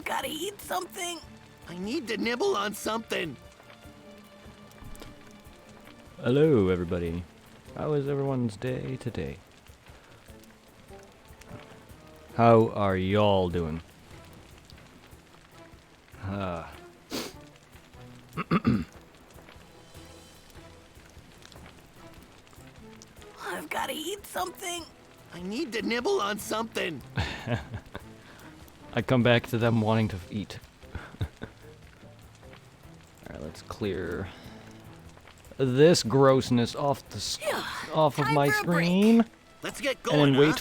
gotta eat something. I need to nibble on something. Hello, everybody. How is everyone's day today? How are y'all doing? I've gotta eat something. I need to nibble on something. I come back to them wanting to eat. Alright, let's clear this grossness off off of my screen. Let's get going, And then wait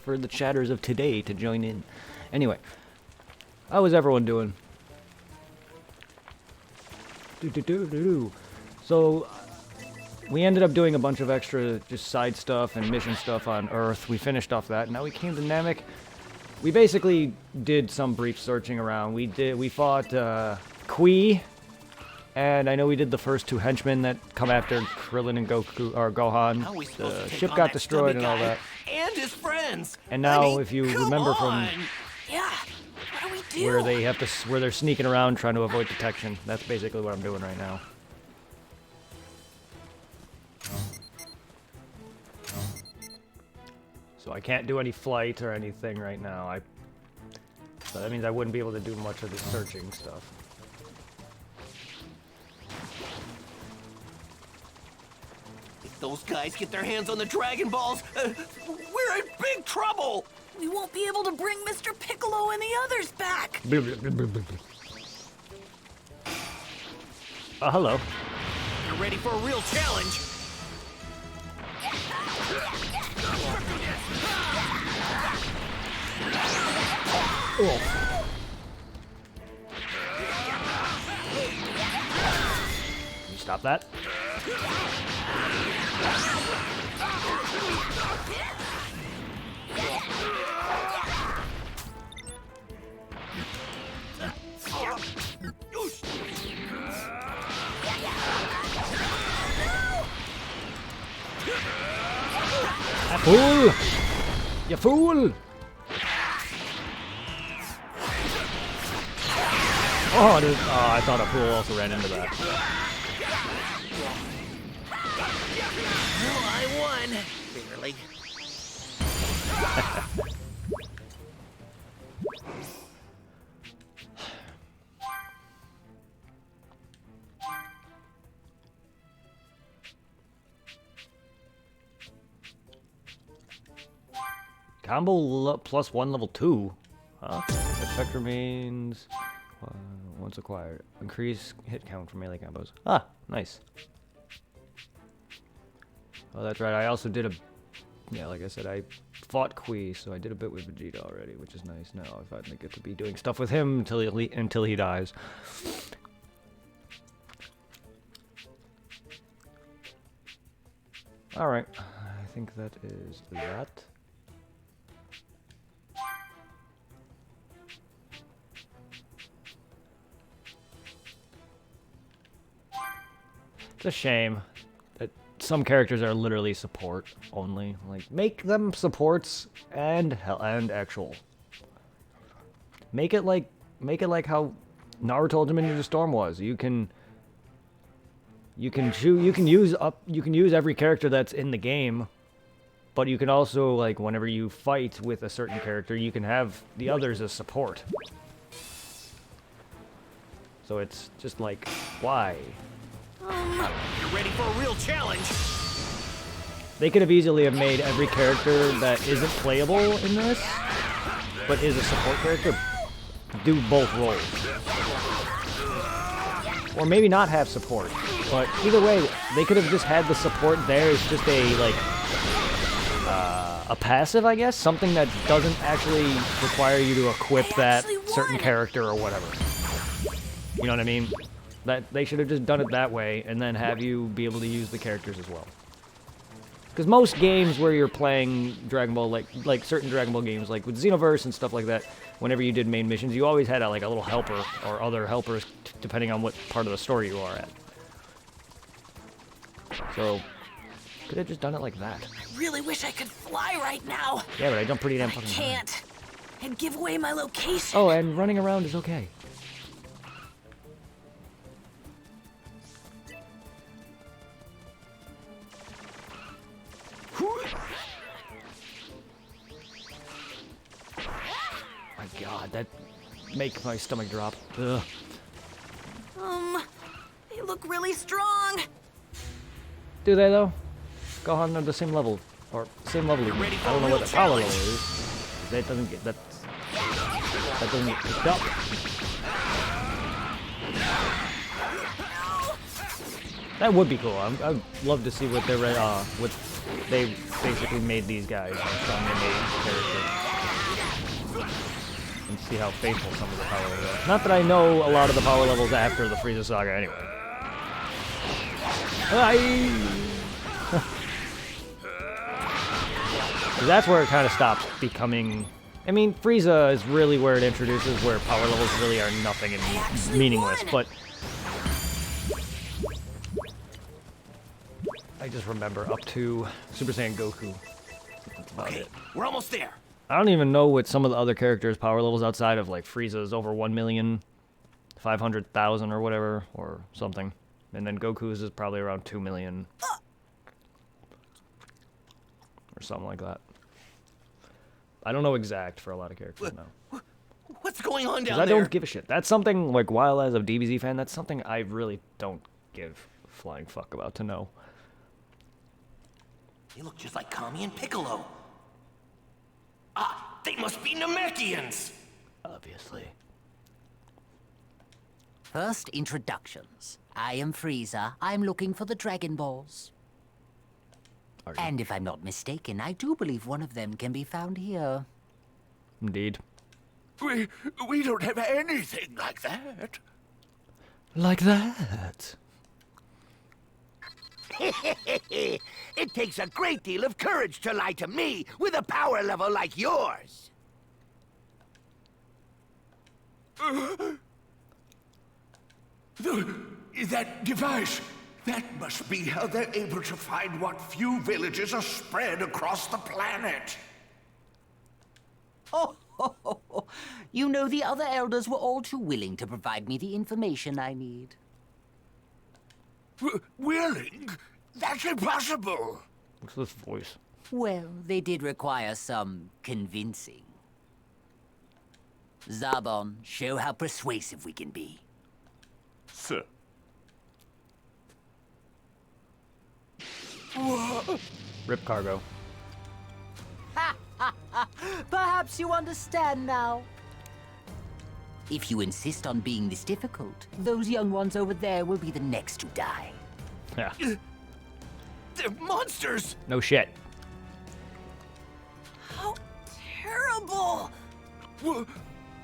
for the chatters of today to join in. Anyway, how is everyone doing? So, we ended up doing a bunch of extra just side stuff and mission stuff on Earth. We finished off that. Now we came to Namek. We basically did some brief searching around. We fought Kui, and I know we did the first two henchmen that come after Krillin and Goku or Gohan. The ship got destroyed and all that. And his friends. And now, if you remember from Yeah, what do we do? where they're sneaking around trying to avoid detection, that's basically what I'm doing right now. So I can't do any flight or anything right now. So that means I wouldn't be able to do much of the searching stuff. If those guys get their hands on the Dragon Balls, we're in big trouble. We won't be able to bring Mr. Piccolo and the others back. Hello. You're ready for a real challenge. Oh. Can you stop that? Fool! You fool! Oh, I thought a fool also ran into that. Well, I won. Barely. Combo plus 1 level 2. Huh? Effect remains once acquired. Increase hit count for melee combos. Ah, nice. Oh, that's right. I also did a... Yeah, like I said, I fought Kui, so I did a bit with Vegeta already, which is nice. Now I finally get to be doing stuff with him until he dies. Alright. I think that is that. It's a shame that some characters are literally support only. Like, make them supports and actual. Make it like how Naruto Ultimate Ninja Storm was. You can use every character that's in the game, but you can also, like, whenever you fight with a certain character, you can have the others as support. So it's just like, why? You're ready for a real challenge. They could have easily made every character that isn't playable in this, but is a support character, do both roles. Or maybe not have support. But either way, they could have just had the support there as just a, like, a passive, I guess? Something that doesn't actually require you to equip that certain character or whatever. You know what I mean? That they should have just done it that way, and then have you be able to use the characters as well. Because most games where you're playing Dragon Ball, like certain Dragon Ball games, like with Xenoverse and stuff like that, whenever you did main missions, you always had like a little helper or other helpers, depending on what part of the story you are at. So, could have just done it like that. I really wish I could fly right now. Yeah, but I jump pretty damn fucking high. Can't. and give away my location. Oh, and running around is okay. My God, that make my stomach drop. Ugh. They look really strong. Do they though? Gohan are the same level, or same level. As me. ready for I don't a know real what the power level challenge? is. That doesn't get that doesn't get picked up. That would be cool. I'd love to see what what they basically made these guys, how strong they made characters, and see how faithful some of the power levels are. Not that I know a lot of the power levels after the Frieza saga, anyway. That's where it kind of stops becoming. I mean, Frieza is really where it introduces where power levels really are nothing and meaningless, but I just remember up to Super Saiyan Goku. That's about it. We're almost there. I don't even know what some of the other characters' power levels outside of like Frieza's over 1,500,000 or whatever, or something. And then Goku's is probably around 2 million. Or something like that. I don't know exact for a lot of characters now. What's going on down Because there? I don't give a shit. That's something, like, while as a DBZ fan, that's something I really don't give a flying fuck about to know. They look just like Kami and Piccolo. Ah, they must be Namekians. Obviously. First, introductions. I am Frieza. I'm looking for the Dragon Balls. Are you? And if I'm not mistaken, I do believe one of them can be found here. Indeed. We don't have anything like that. Like that? It takes a great deal of courage to lie to me with a power level like yours. That device, that must be how they're able to find what few villages are spread across the planet. Oh, you know, the other elders were all too willing to provide me the information I need. Willing? That's impossible. What's this voice? Well, they did require some convincing. Zarbon, show how persuasive we can be. Sir. Rip cargo. Perhaps you understand now. If you insist on being this difficult, those young ones over there will be the next to die. Yeah. They're monsters. No shit. How terrible.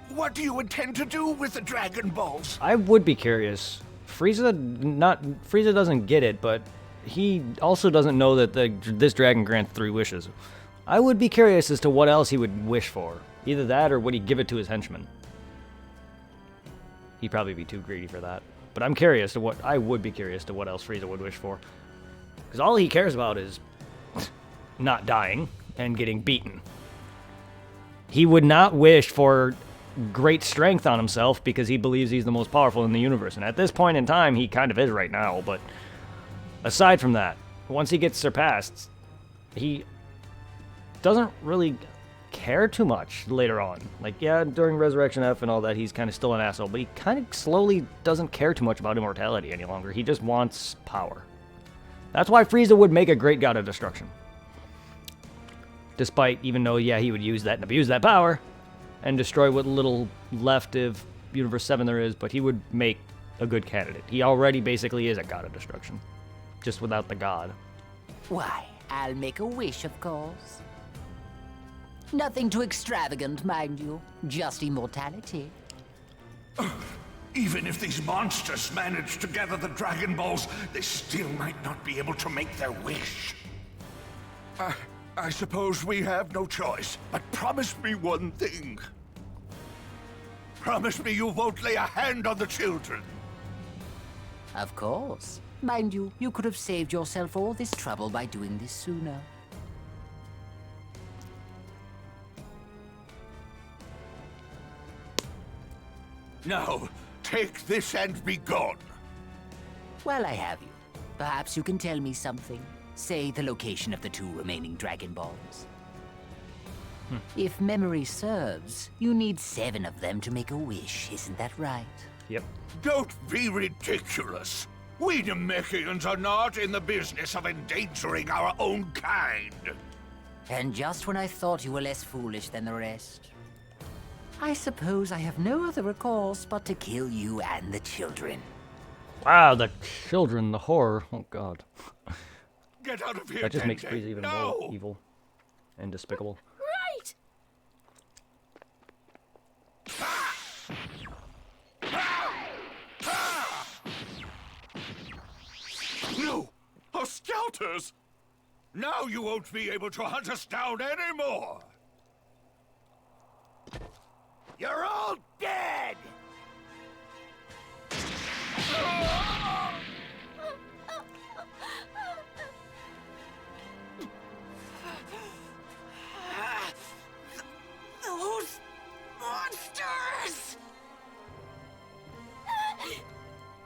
What do you intend to do with the Dragon Balls? I would be curious. Frieza doesn't get it, but he also doesn't know that this dragon grants 3 wishes. I would be curious as to what else he would wish for. Either that or would he give it to his henchmen? He'd probably be too greedy for that. But I would be curious to what else Frieza would wish for. Because all he cares about is not dying and getting beaten. He would not wish for great strength on himself because he believes he's the most powerful in the universe. And at this point in time, he kind of is right now. But aside from that, once he gets surpassed, he doesn't really care too much later on. Like, yeah, during Resurrection F and all that, he's kind of still an asshole, but he kind of slowly doesn't care too much about immortality any longer. He just wants power. That's why Frieza would make a great god of destruction. Despite, even though, yeah, he would use that and abuse that power and destroy what little left of Universe 7 there is, but he would make a good candidate. He already basically is a god of destruction, just without the god. Why, I'll make a wish, of course. Nothing too extravagant, mind you. Just immortality. Even if these monsters manage to gather the Dragon Balls, they still might not be able to make their wish. I suppose we have no choice, but promise me one thing. Promise me you won't lay a hand on the children. Of course. Mind you, you could have saved yourself all this trouble by doing this sooner. Now, take this and be gone. Well, I have you. Perhaps you can tell me something. Say the location of the 2 remaining Dragon Balls. If memory serves, you need 7 of them to make a wish, isn't that right? Yep. Don't be ridiculous. We Namekians are not in the business of endangering our own kind. And just when I thought you were less foolish than the rest, I suppose I have no other recourse but to kill you and the children. Wow, the children, the horror. Oh, God. Get out of here, That just makes Dende. Frieza even No! more evil and despicable. Right! No! Our scouters! Now you won't be able to hunt us down anymore! You're all dead! Those monsters!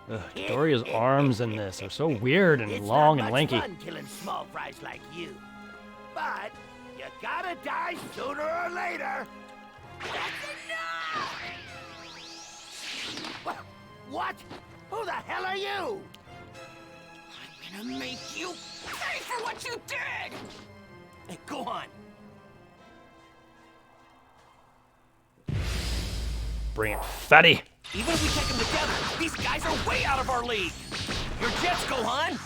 Ugh, Doria's arms in this are so weird and It's long not and much lanky. fun killing small fries like you. But you gotta die sooner or later. That's enough! What? Who the hell are you? I'm gonna make you pay for what you did! Hey, go on. Bring it, fatty. Even if we take them together, these guys are way out of our league. Your jets, Gohan.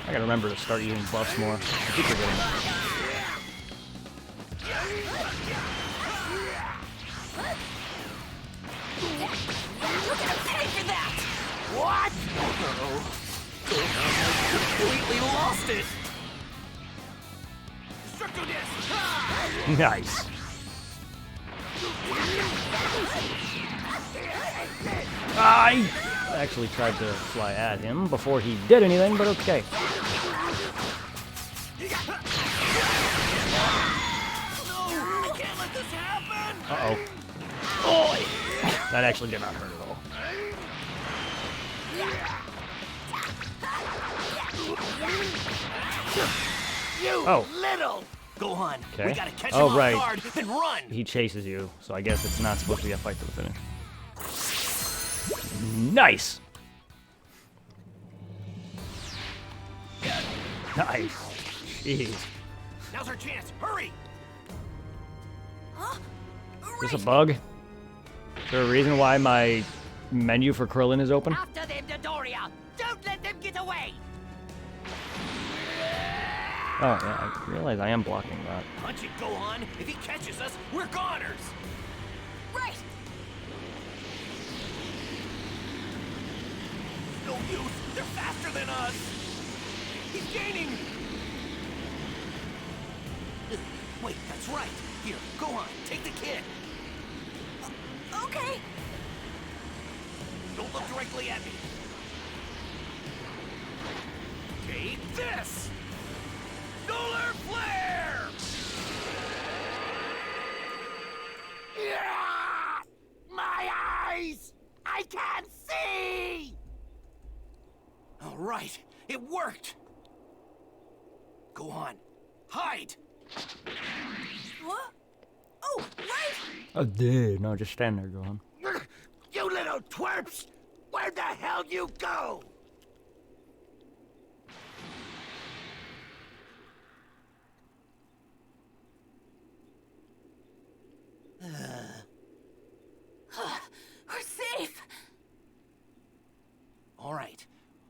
I gotta remember to start eating buffs more. I keep forgetting. You're gonna pay for that! What? Completely lost it. Circle this. Nice. I actually tried to fly at him before he did anything, but okay. No, I can't let this happen. Uh-oh. Oh, that actually did not hurt at all. You Oh. little. Gohan, we Okay. gotta catch Oh, him right. off guard, then run. He chases you, so I guess it's not supposed to be a fight to the finish. Nice! Nice. Jeez. Now's our chance. Hurry. Huh? Is this a bug? Is there a reason why my menu for Krillin is open? After them, Dodoria! Don't let them get away! Oh, yeah, I realize I am blocking that. Punch it, Gohan. If he catches us, we're goners. Right! No use. They're faster than us. He's gaining. Wait, that's right. Here, Gohan, take the kid. Okay! Don't look directly at me. Take this! Solar Flare! Yeah! My eyes! I can't see! All right, it worked! Go on, hide! What? Oh, right! Oh, dude. No, just stand there, Gohan. You little twerps! Where'd the hell you go? We're safe! All right,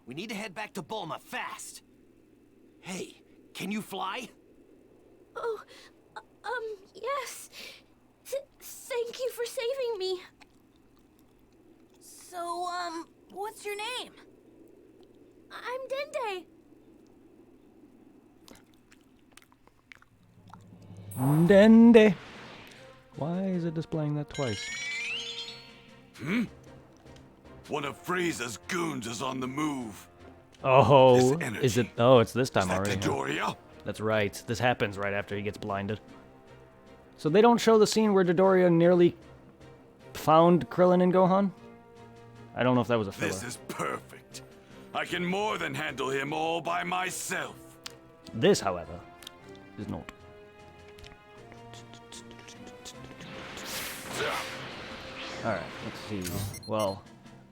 we need to head back to Bulma fast. Hey, can you fly? Oh, yes. Thank you for saving me. So, what's your name? I'm Dende. Dende. Why is it displaying that twice? One of Frieza's goons is on the move. Oh, This is energy. it? Oh, it's this time Is that already. huh? Dodoria? That's right. This happens right after he gets blinded. So they don't show the scene where Dodoria nearly found Krillin and Gohan? I don't know if that was a filler. This is perfect. I can more than handle him all by myself. This, however, is not. Alright, let's see. Well,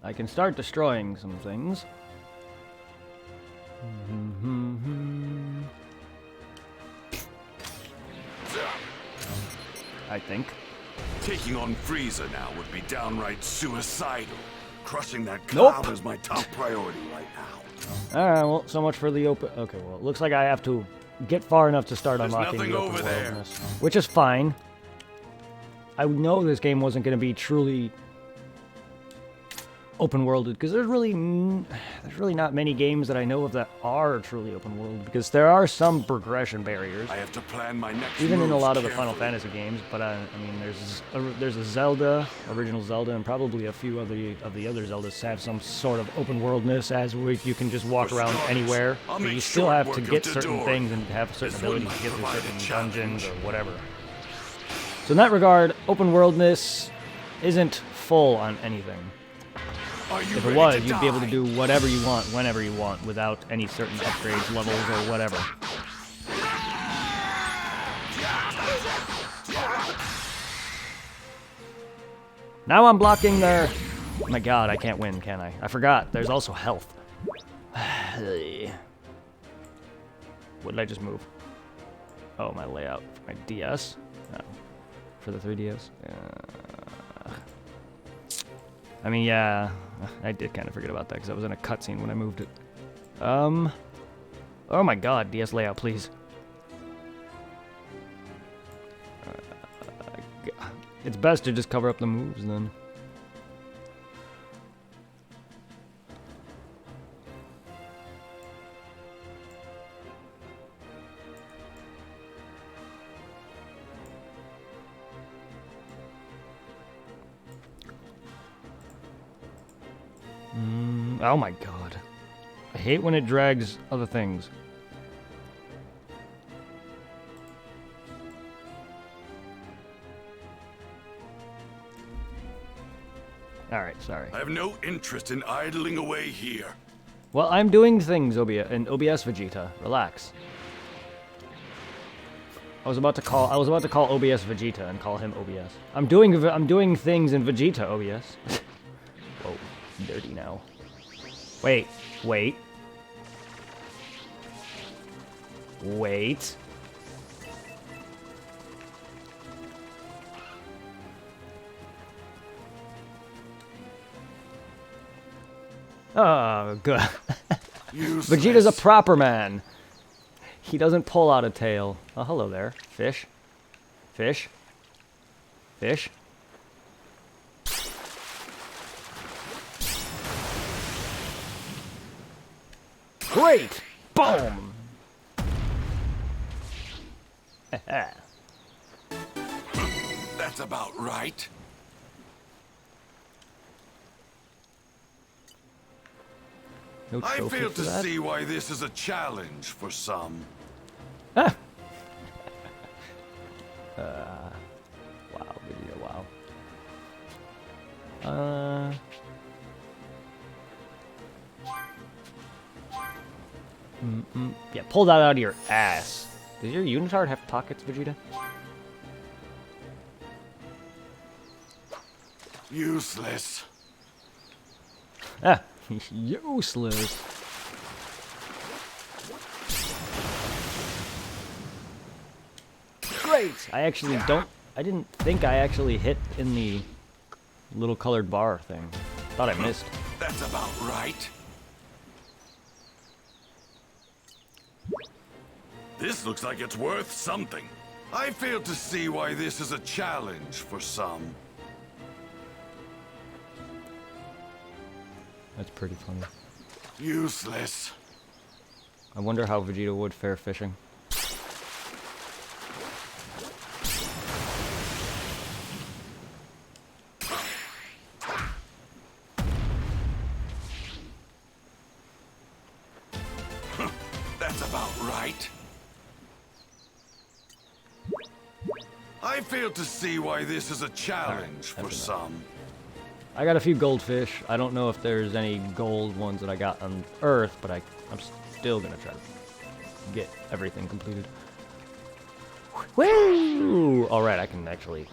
I can start destroying some things. I think. Taking on Frieza now would be downright suicidal. Crushing that Nope. cloud is my top priority right now. Alright, well, so much for the open... Okay, well, it looks like I have to get far enough to start There's unlocking nothing the open over there. worldness, which is fine. I know this game wasn't going to be truly open worlded because there's really not many games that I know of that are truly open world because there are some progression barriers, I have to plan my next even in a moves lot of the Final carefully. Fantasy games. But I mean, there's a Zelda, original Zelda, and probably a few of the other Zeldas have some sort of open worldness, as where you can just walk For around starters, anywhere, I'll but make you still short have work to of get certain Dodoria. things and have certain This abilities wouldn't to get through provide a certain challenge. dungeons or whatever. So in that regard, open worldness isn't full on anything. Are you If it ready was, to you'd be able to die? do whatever you want, whenever you want, without any certain upgrades, levels, or whatever. Now I'm blocking their... Oh my god, I can't win, can I? I forgot, there's also health. What did I just move? Oh, my layout for my DS? No. For the 3DS? I mean, yeah, I did kind of forget about that because I was in a cutscene when I moved it. Oh my god, DS layout, please. It's best to just cover up the moves then. Oh my god. I hate when it drags other things. Alright, sorry. I have no interest in idling away here. Well, I'm doing things, OBS Vegeta. Relax. I was about to call OBS Vegeta and call him OBS. I'm doing things in Vegeta OBS. Whoa, dirty now. Wait. Wait. Oh, good. Useless. Vegeta's a proper man. He doesn't pull out a tail. Oh, hello there. Fish. Fish. Fish. Great! Boom! That's about right. No I trophy fail for to that? see why this is a challenge for some. Ah. Wow, video, wow. Yeah, pull that out of your ass. Does your unitard have pockets, Vegeta? Useless. Ah, useless. Great! I didn't think I actually hit in the little colored bar thing. Thought I missed. That's about right. This looks like it's worth something. I fail to see why this is a challenge for some. That's pretty funny. Useless. I wonder how Vegeta would fare fishing. right. I fail to see why this is a challenge for some. I got a few goldfish. I don't know if there's any gold ones that I got on Earth, but I'm still gonna try to get everything completed. Woo! Alright, I can actually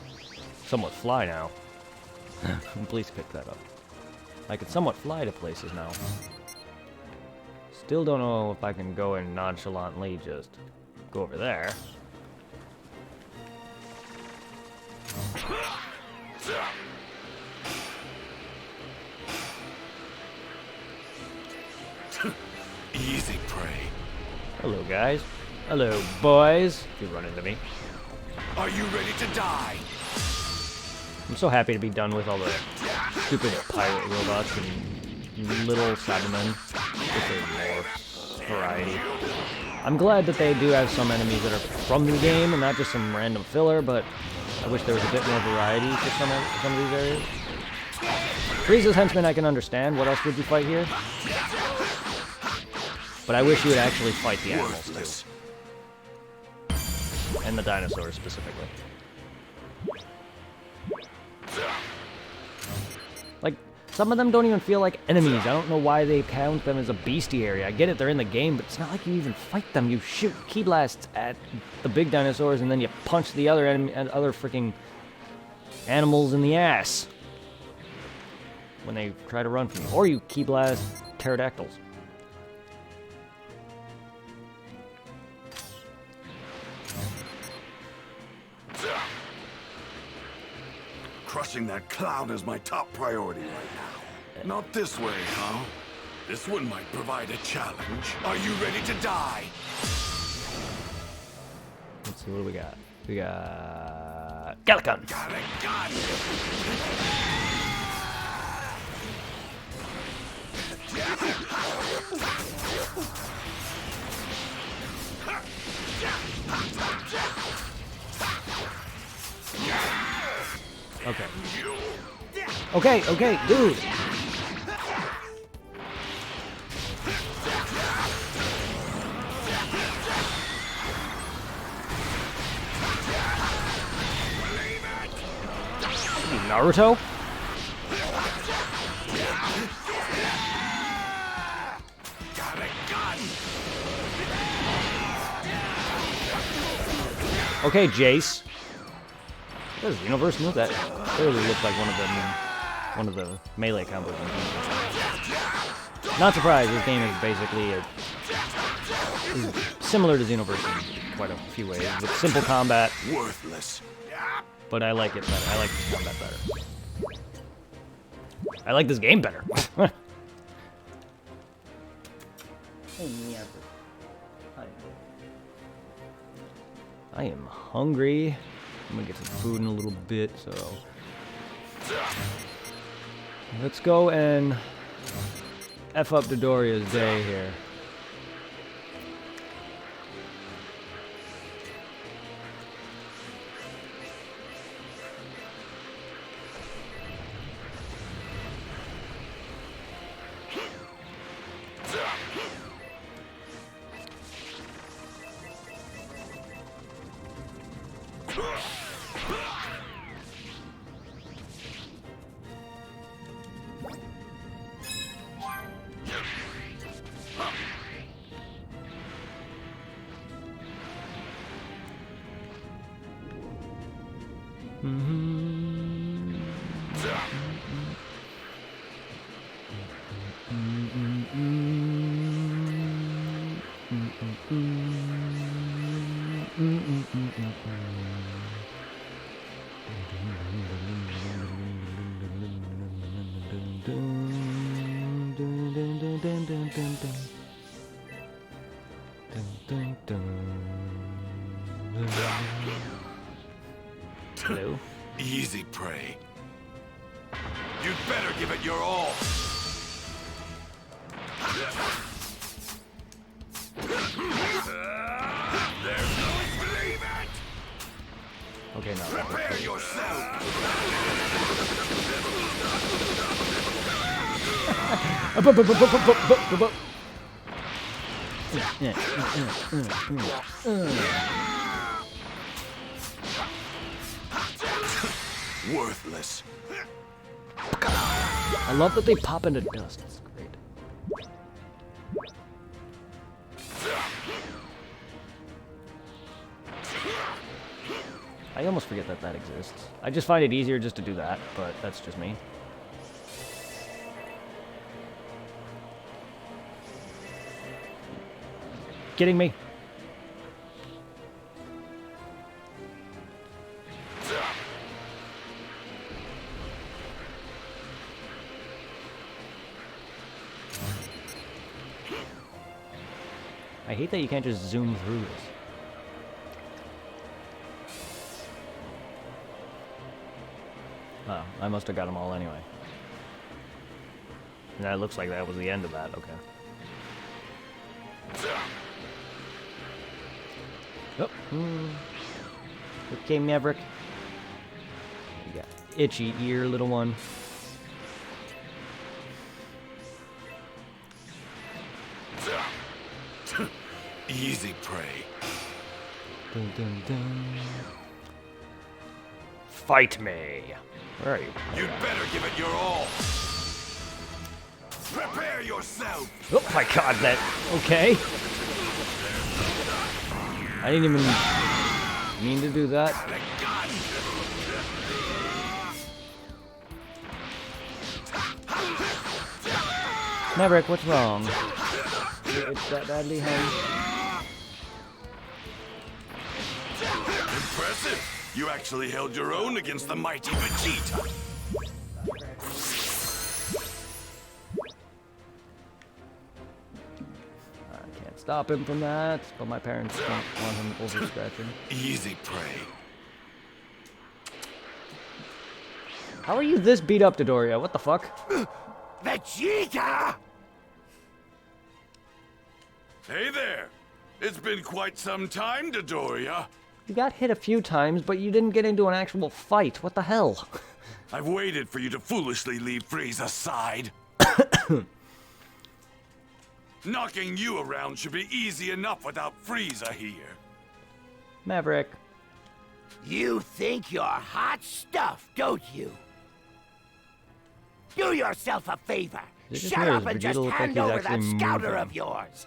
somewhat fly now. Please pick that up. I can somewhat fly to places now. Still don't know if I can go and nonchalantly just go over there. Easy prey. Hello, guys. Hello, boys. If you run into me. Are you ready to die? I'm so happy to be done with all the stupid pirate robots and little Cybermen. If there's more variety. I'm glad that they do have some enemies that are from the game and not just some random filler, but I wish there was a bit more variety for some of these areas. Frieza's henchmen I can understand. What else would you fight here? But I wish you would actually fight the animals too. And the dinosaurs specifically. Like, some of them don't even feel like enemies. I don't know why they count them as a bestiary. I get it, they're in the game, but it's not like you even fight them. You shoot key blasts at the big dinosaurs and then you punch the other freaking animals in the ass when they try to run from you. Or you key blast pterodactyls. Crushing that clown is my top priority right now. Not this way, huh? This one might provide a challenge. Are you ready to die? Let's see what we got. We got Kakarot. Got it, got Okay. Okay, dude. Naruto? Okay, Jace. Does the universe know that? Clearly looks like one of the melee combos. Not surprised. This game is basically is similar to Xenoverse in quite a few ways, with simple combat. Worthless. But I like it better. I like this combat better. I like this game better. I am hungry. I'm gonna get some food in a little bit, so let's go and F up Dodoria's day here. Hello? Easy prey. You'd better give it your all. There's no believe it. Okay, now. Prepare yourself. Worthless. I love that they pop into dust. It's great. I almost forget that that exists. I just find it easier just to do that, but that's just me. Kidding me? I hate that you can't just zoom through this. Oh, I must have got them all anyway. And that looks like that was the end of that, okay. Oh, okay, Maverick. You got itchy ear, little one. Easy prey. Dun, dun, dun. Fight me. Where are you? You'd better give it your all. Prepare yourself. Oh my god, that... Okay. I didn't even mean to do that. Maverick, what's wrong? It's that badly, huh? Impressive. You actually held your own against the mighty Vegeta. I can't stop him from that, but my parents don't want him over-scratching. Easy prey. How are you this beat up, Dodoria? What the fuck? Vegeta! Hey there. It's been quite some time, Dodoria. You got hit a few times, but you didn't get into an actual fight. What the hell? I've waited for you to foolishly leave Frieza aside. Knocking you around should be easy enough without Frieza here. Maverick. You think you're hot stuff, don't you? Do yourself a favor. Is it just Shut me, or up does and Vegeta just look like hand he's over that actually scouter moving? of yours.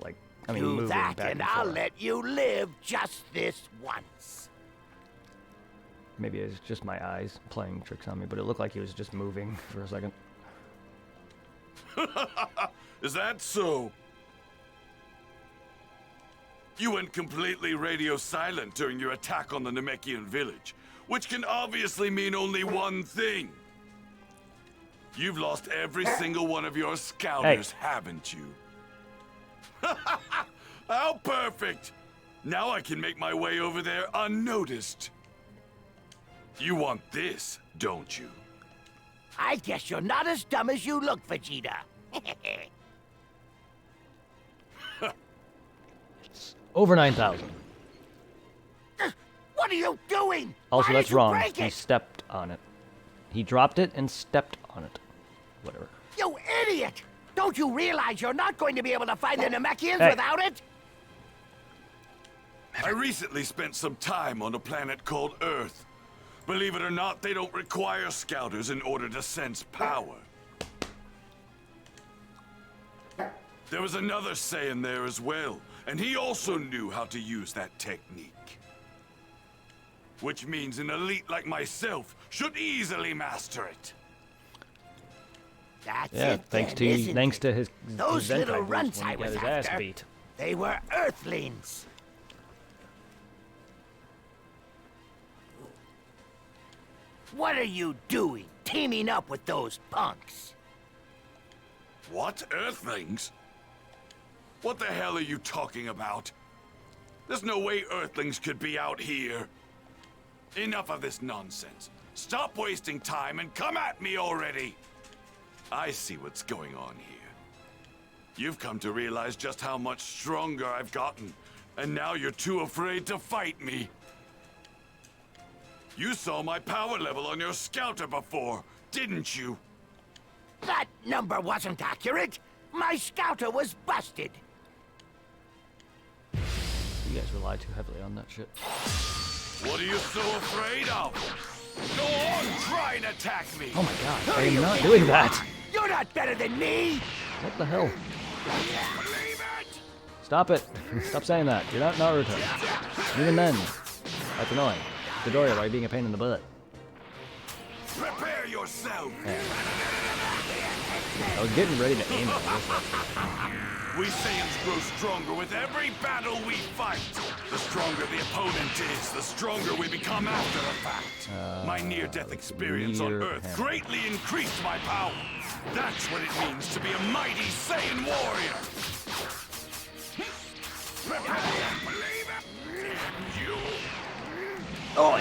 Like, I mean, Do moving that back and and I'll forth. let you live just this once. Maybe it's just my eyes playing tricks on me, but it looked like he was just moving for a second. Is that so? You went completely radio silent during your attack on the Namekian village, which can obviously mean only one thing. You've lost every single one of your scouters, haven't you? How perfect! Now I can make my way over there unnoticed. You want this, don't you? I guess you're not as dumb as you look, Vegeta. Over 9,000. What are you doing? Also, Why that's did you wrong. break He it? stepped on it. He dropped it and stepped on it. Whatever. You idiot! Don't you realize you're not going to be able to find the Namekians Hey. without it? I recently spent some time on a planet called Earth. Believe it or not, they don't require scouters in order to sense power. There was another Saiyan there as well, and he also knew how to use that technique. Which means an elite like myself should easily master it. That's Yeah, it thanks then, to isn't thanks it? to his Those Zenkai little boost runts when he I got was his ass after. beat. They were Earthlings. What are you doing, teaming up with those punks? What? Earthlings? What the hell are you talking about? There's no way Earthlings could be out here. Enough of this nonsense. Stop wasting time and come at me already! I see what's going on here. You've come to realize just how much stronger I've gotten, and now you're too afraid to fight me. You saw my power level on your scouter before, didn't you? That number wasn't accurate. My scouter was busted. You guys rely too heavily on that shit. What are you so afraid of? Go on, try and attack me! Oh my god, Who I do am you not think doing you that! are? You're not better than me! What the hell? Believe it! Stop it! Stop saying that. You're not Naruto. Even then, that's annoying. Midoriya, why are you being a pain in the butt? Prepare yourself! Yeah. I was getting ready to aim at this. We Saiyans grow stronger with every battle we fight. The stronger the opponent is, the stronger we become after the fact. My near-death experience on near Earth him. greatly increased my power. That's what it means to be a mighty Saiyan warrior. Believe it! You... Oh!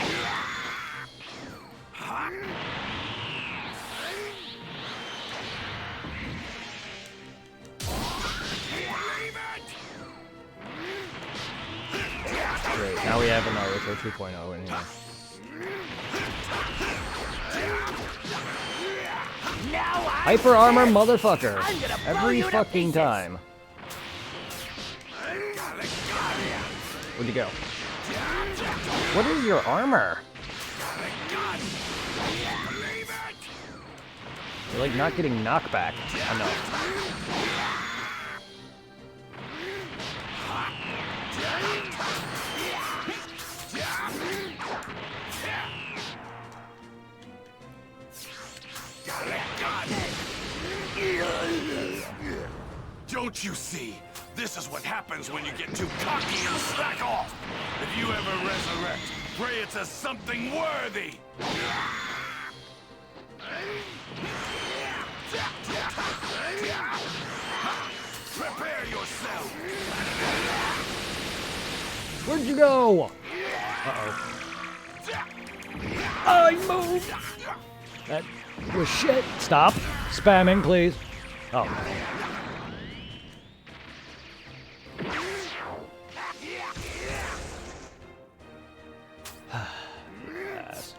Great, now we have a Naruto 2.0 in here. Now Hyper armor motherfucker! I'm gonna blow Every you to fucking pieces. time. Where'd you go? What is your armor? You're like not getting knockback enough. Don't you see? This is what happens when you get too cocky and slack off. If you ever resurrect, pray it's as something worthy. Prepare yourself. Where'd you go? Uh-oh. I moved! That was shit. Stop spamming, please. Oh. Yes.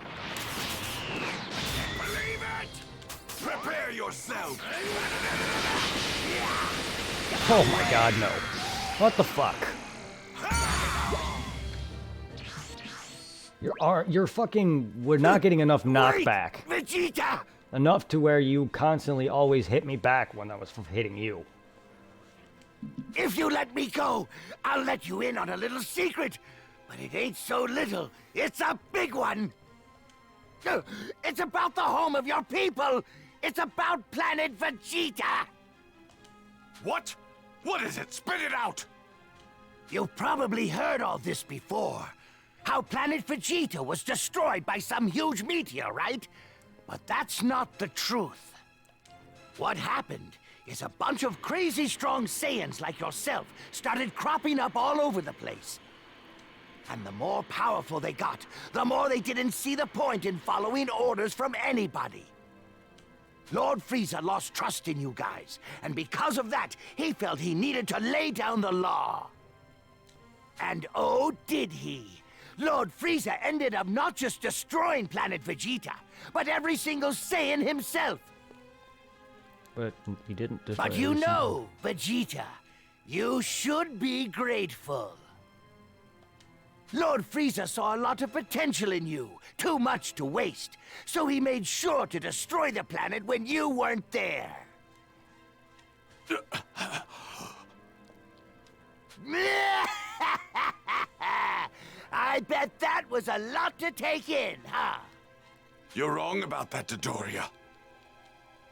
Believe it. Prepare yourself. Oh my god, no. What the fuck? You're fucking... We're not getting enough knockback. Wait, Vegeta! Enough to where you constantly always hit me back when I was hitting you. If you let me go, I'll let you in on a little secret. But it ain't so little. It's a big one. It's about the home of your people. It's about planet Vegeta. What? What is it? Spit it out! You've probably heard all this before. How planet Vegeta was destroyed by some huge meteor, right? But that's not the truth. What happened is a bunch of crazy strong Saiyans like yourself started cropping up all over the place. And the more powerful they got, the more they didn't see the point in following orders from anybody. Lord Frieza lost trust in you guys, and because of that, he felt he needed to lay down the law. And oh, did he! Lord Frieza ended up not just destroying planet Vegeta, but every single Saiyan himself. But he didn't destroy But you every single- know, Vegeta, you should be grateful. Lord Frieza saw a lot of potential in you, too much to waste, so he made sure to destroy the planet when you weren't there. I bet that was a lot to take in, huh? You're wrong about that, Dodoria.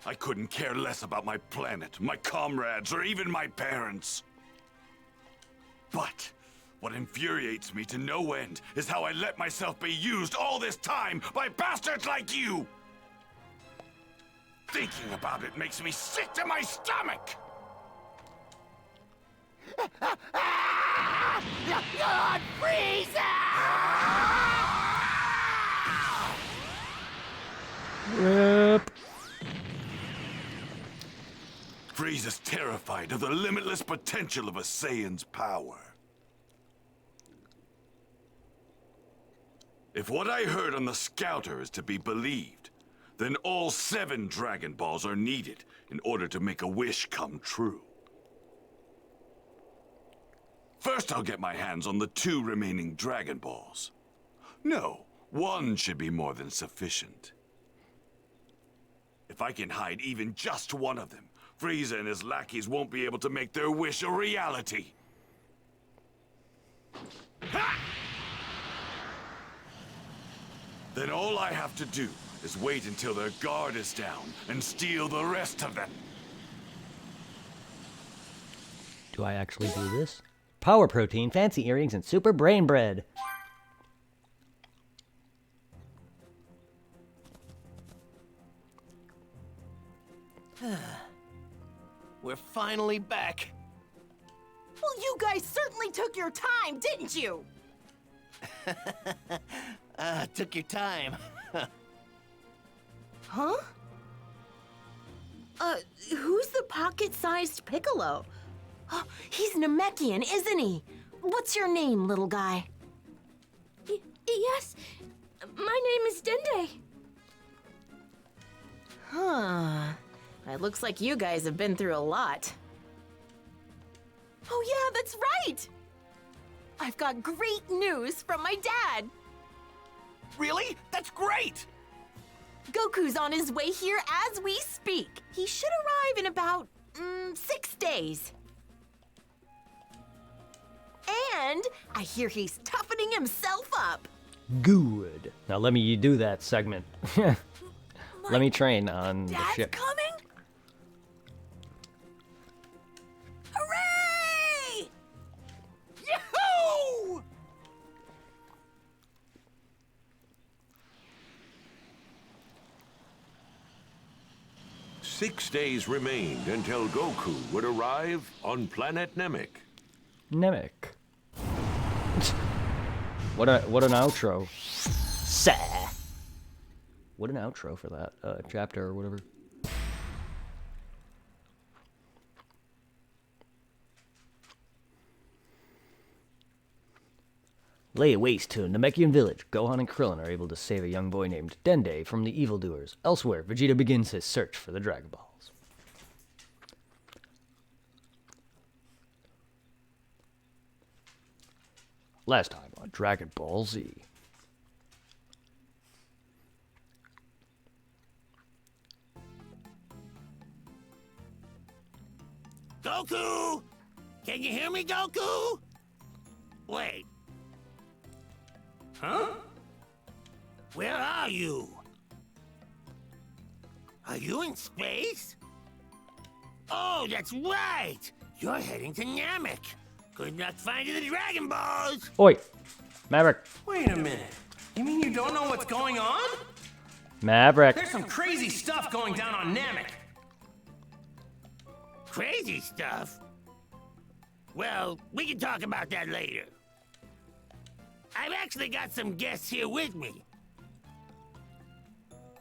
I couldn't care less about my planet, my comrades, or even my parents. But what infuriates me to no end is how I let myself be used all this time by bastards like you! Thinking about it makes me sick to my stomach! Lord Frieza! Rip. Frieza's terrified of the limitless potential of a Saiyan's power. If what I heard on the Scouter is to be believed, then all 7 Dragon Balls are needed in order to make a wish come true. First, I'll get my hands on the 2 remaining Dragon Balls. No, 1 should be more than sufficient. If I can hide even just 1 of them, Frieza and his lackeys won't be able to make their wish a reality. Ha! Then all I have to do is wait until their guard is down and steal the rest of them. Do I actually do this? Power protein, fancy earrings, and super brain bread. We're finally back. Well, you guys certainly took your time, didn't you? Took your time. Huh? Who's the pocket-sized Piccolo? Oh, he's Namekian, isn't he? What's your name, little guy? Yes, my name is Dende. Huh. It looks like you guys have been through a lot. Oh yeah, that's right! I've got great news from my dad! Really? That's great! Goku's on his way here as we speak. He should arrive in about 6 days. And I hear he's toughening himself up. Good. Now let me do that segment. Let me train on the Dad's ship. coming? Hooray! Yahoo! 6 days remained until Goku would arrive on planet Namek. Namek. What an outro. Sah. What an outro for that chapter or whatever. Lay waste to Namekian village. Gohan and Krillin are able to save a young boy named Dende from the evildoers. Elsewhere, Vegeta begins his search for the Dragon Balls. Last time on Dragon Ball Z. Goku! Can you hear me, Goku? Wait. Huh? Where are you? Are you in space? Oh, that's right! You're heading to Namek. Good luck finding the Dragon Balls! Oi! Maverick! Wait a minute. You mean you don't know what's going on? Maverick! There's some crazy stuff going down on Namek. Crazy stuff? Well, we can talk about that later. I've actually got some guests here with me.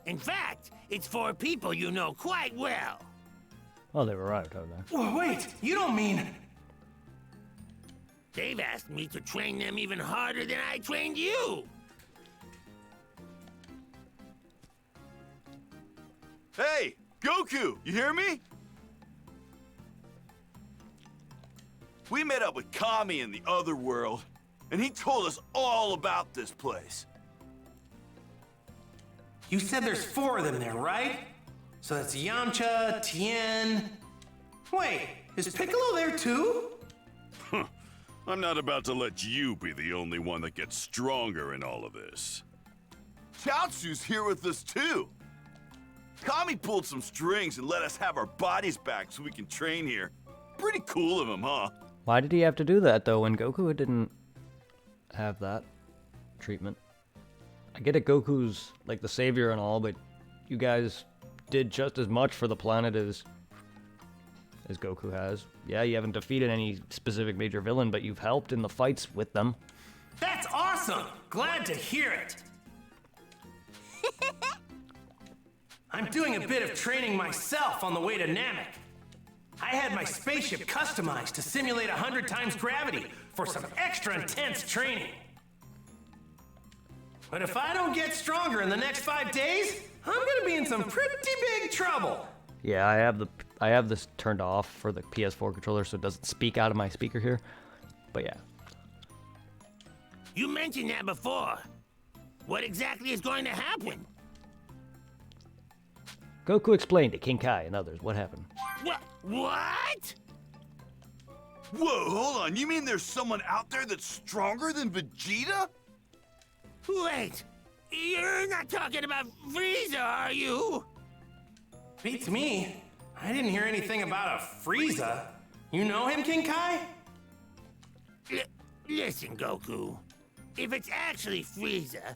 In fact, it's 4 people you know quite well. Oh, they've arrived, haven't they? Whoa, wait, you don't mean... They've asked me to train them even harder than I trained you. Hey, Goku, you hear me? We met up with Kami in the other world, and he told us all about this place. You said there's 4 of them there, right? So that's Yamcha, Tien... Wait, is Piccolo there too? I'm not about to let you be the only one that gets stronger in all of this. Chaozu's here with us too. Kami pulled some strings and let us have our bodies back so we can train here. Pretty cool of him, huh? Why did he have to do that, though, when Goku didn't have that treatment? I get it, Goku's, like, the savior and all, but you guys did just as much for the planet as Goku has. Yeah, you haven't defeated any specific major villain, but you've helped in the fights with them. That's awesome! Glad to hear it! I'm doing a bit of training myself on the way to Namek. I had my spaceship customized to simulate 100 times gravity for some extra intense training. But if I don't get stronger in the next 5 days, I'm gonna be in some pretty big trouble. Yeah, I have this turned off for the PS4 controller so it doesn't speak out of my speaker here. But yeah. You mentioned that before. What exactly is going to happen? Goku explained to King Kai and others what happened. What? Whoa, hold on. You mean there's someone out there that's stronger than Vegeta? Wait, you're not talking about Frieza, are you? Beats me. I didn't hear anything about a Frieza. You know him, King Kai? Listen, Goku. If it's actually Frieza,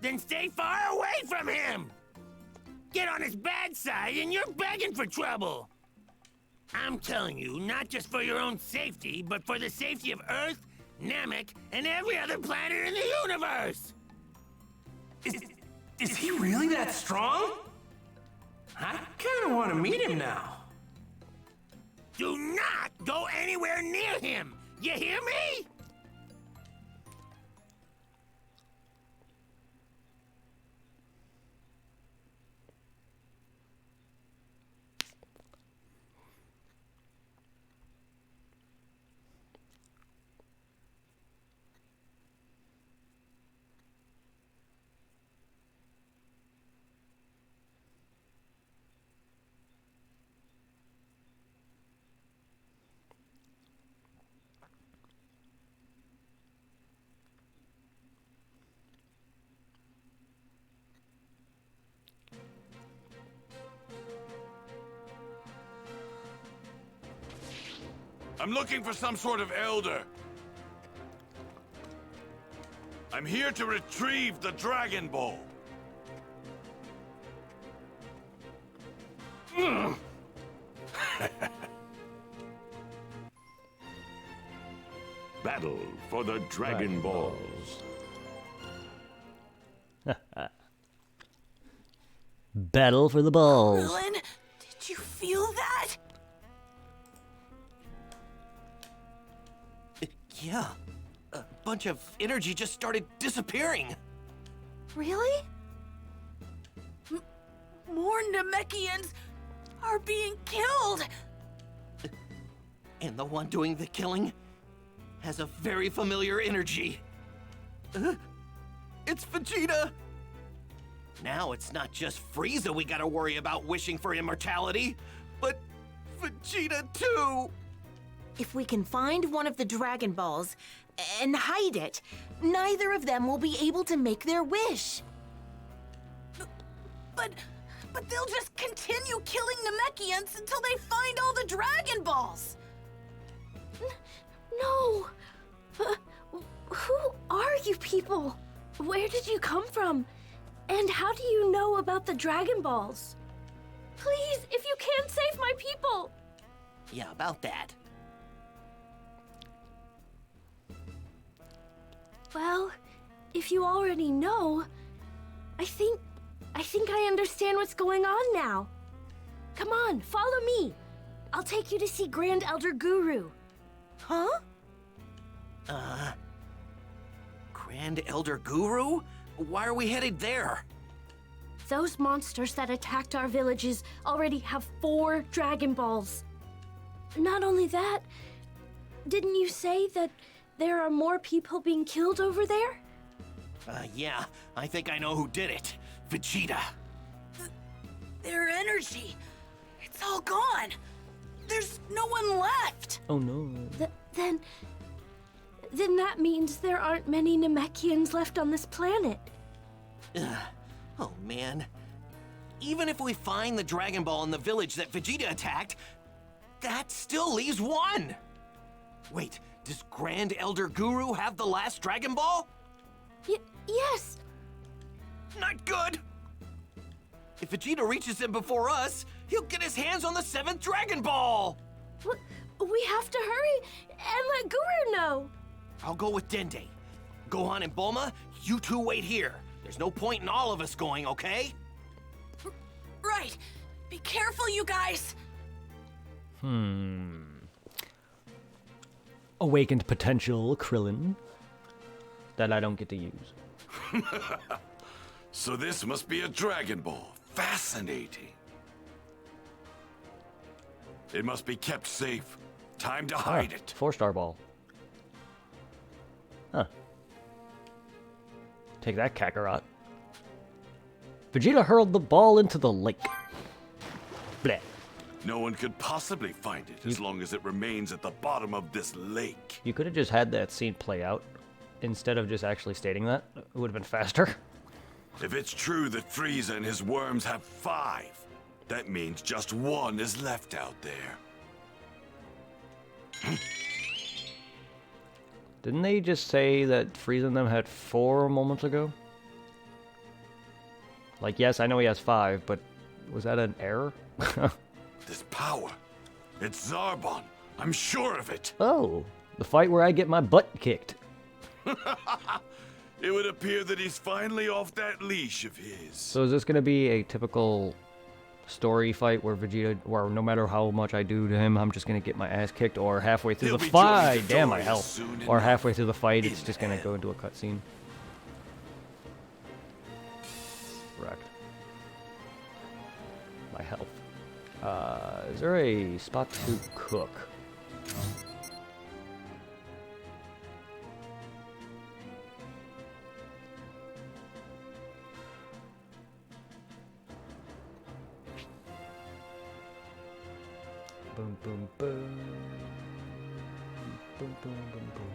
then stay far away from him! Get on his bad side and you're begging for trouble! I'm telling you, not just for your own safety, but for the safety of Earth, Namek, and every other planet in the universe! Is he really that strong? I kinda wanna meet him now. Do not go anywhere near him! You hear me? I'm looking for some sort of elder. I'm here to retrieve the Dragon Ball. Battle for the Dragon Balls. Battle for the balls. Krillin, did you feel that? Yeah. A bunch of energy just started disappearing. Really? More Namekians are being killed! And the one doing the killing has a very familiar energy. It's Vegeta! Now it's not just Frieza we gotta worry about wishing for immortality, but Vegeta too! If we can find one of the Dragon Balls and hide it, neither of them will be able to make their wish. But they'll just continue killing Namekians until they find all the Dragon Balls! No! Who are you people? Where did you come from? And how do you know about the Dragon Balls? Please, if you can, save my people! Yeah, about that. Well, if you already know, I think I understand what's going on now. Come on, follow me. I'll take you to see Grand Elder Guru. Huh? Grand Elder Guru? Why are we headed there? Those monsters that attacked our villages already have 4 Dragon Balls. Not only that, didn't you say that there are more people being killed over there? Yeah, I think I know who did it. Vegeta. Their energy, it's all gone. There's no one left. Oh no. Then that means there aren't many Namekians left on this planet. Oh man. Even if we find the Dragon Ball in the village that Vegeta attacked, that still leaves 1. Wait, does Grand Elder Guru have the last Dragon Ball? Yes. Not good! If Vegeta reaches him before us, he'll get his hands on the 7th Dragon Ball! We have to hurry and let Guru know. I'll go with Dende. Gohan and Bulma, you two wait here. There's no point in all of us going, okay? Right. Be careful, you guys. Awakened potential Krillin that I don't get to use. So this must be a Dragon Ball. Fascinating. It must be kept safe. Time to hide it. 4-star ball. Huh. Take that, Kakarot. Vegeta hurled the ball into the lake. Bleh. No one could possibly find it as long as it remains at the bottom of this lake. You could have just had that scene play out instead of just actually stating that. It would have been faster. If it's true that Frieza and his worms have 5, that means just 1 is left out there. Didn't they just say that Frieza and them had 4 moments ago? Like, yes, I know he has 5, but was that an error? This power. It's Zarbon. I'm sure of it. Oh, the fight where I get my butt kicked. It would appear that he's finally off that leash of his. So is this going to be a typical story fight where Vegeta, where no matter how much I do to him, I'm just going to get my ass kicked, or halfway through the fight, damn my health, or halfway through the fight, it's just going to go into a cutscene? Correct. My health. Is there a spot to cook? Boom, boom, boom. Boom, boom, boom, boom.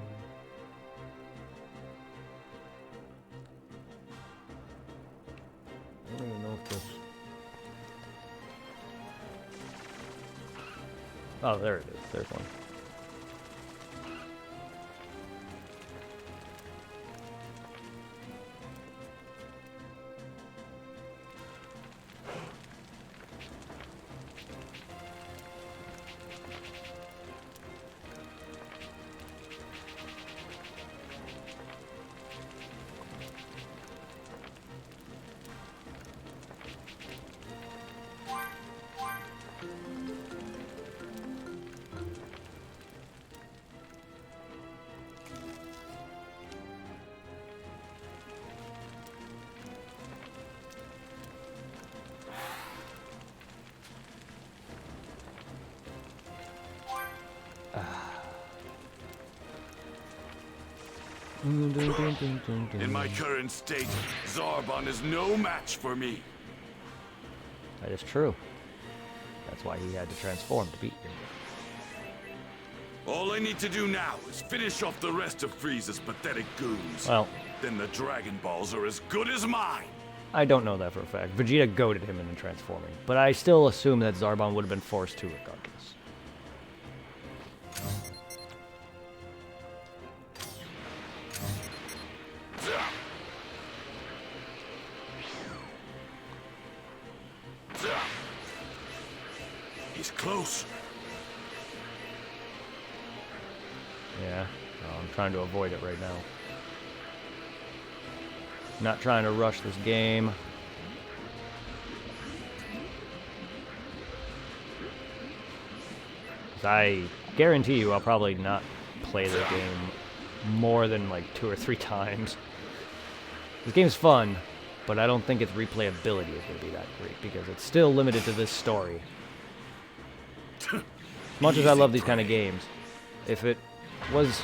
I don't even know if this... Oh, there it is. There's one. In my current state, Zarbon is no match for me. That is true. That's why he had to transform to beat you. All I need to do now is finish off the rest of Frieza's pathetic goons. Well, then the Dragon Balls are as good as mine. I don't know that for a fact. Vegeta goaded him into transforming, but I still assume that Zarbon would have been forced to regardless. He's close. Yeah, no, I'm trying to avoid it right now. Not trying to rush this game. I guarantee you I'll probably not play this game more than like 2 or 3 times. This game's fun, but I don't think its replayability is going to be that great because it's still limited to this story. As much as I love these kind of games, if it was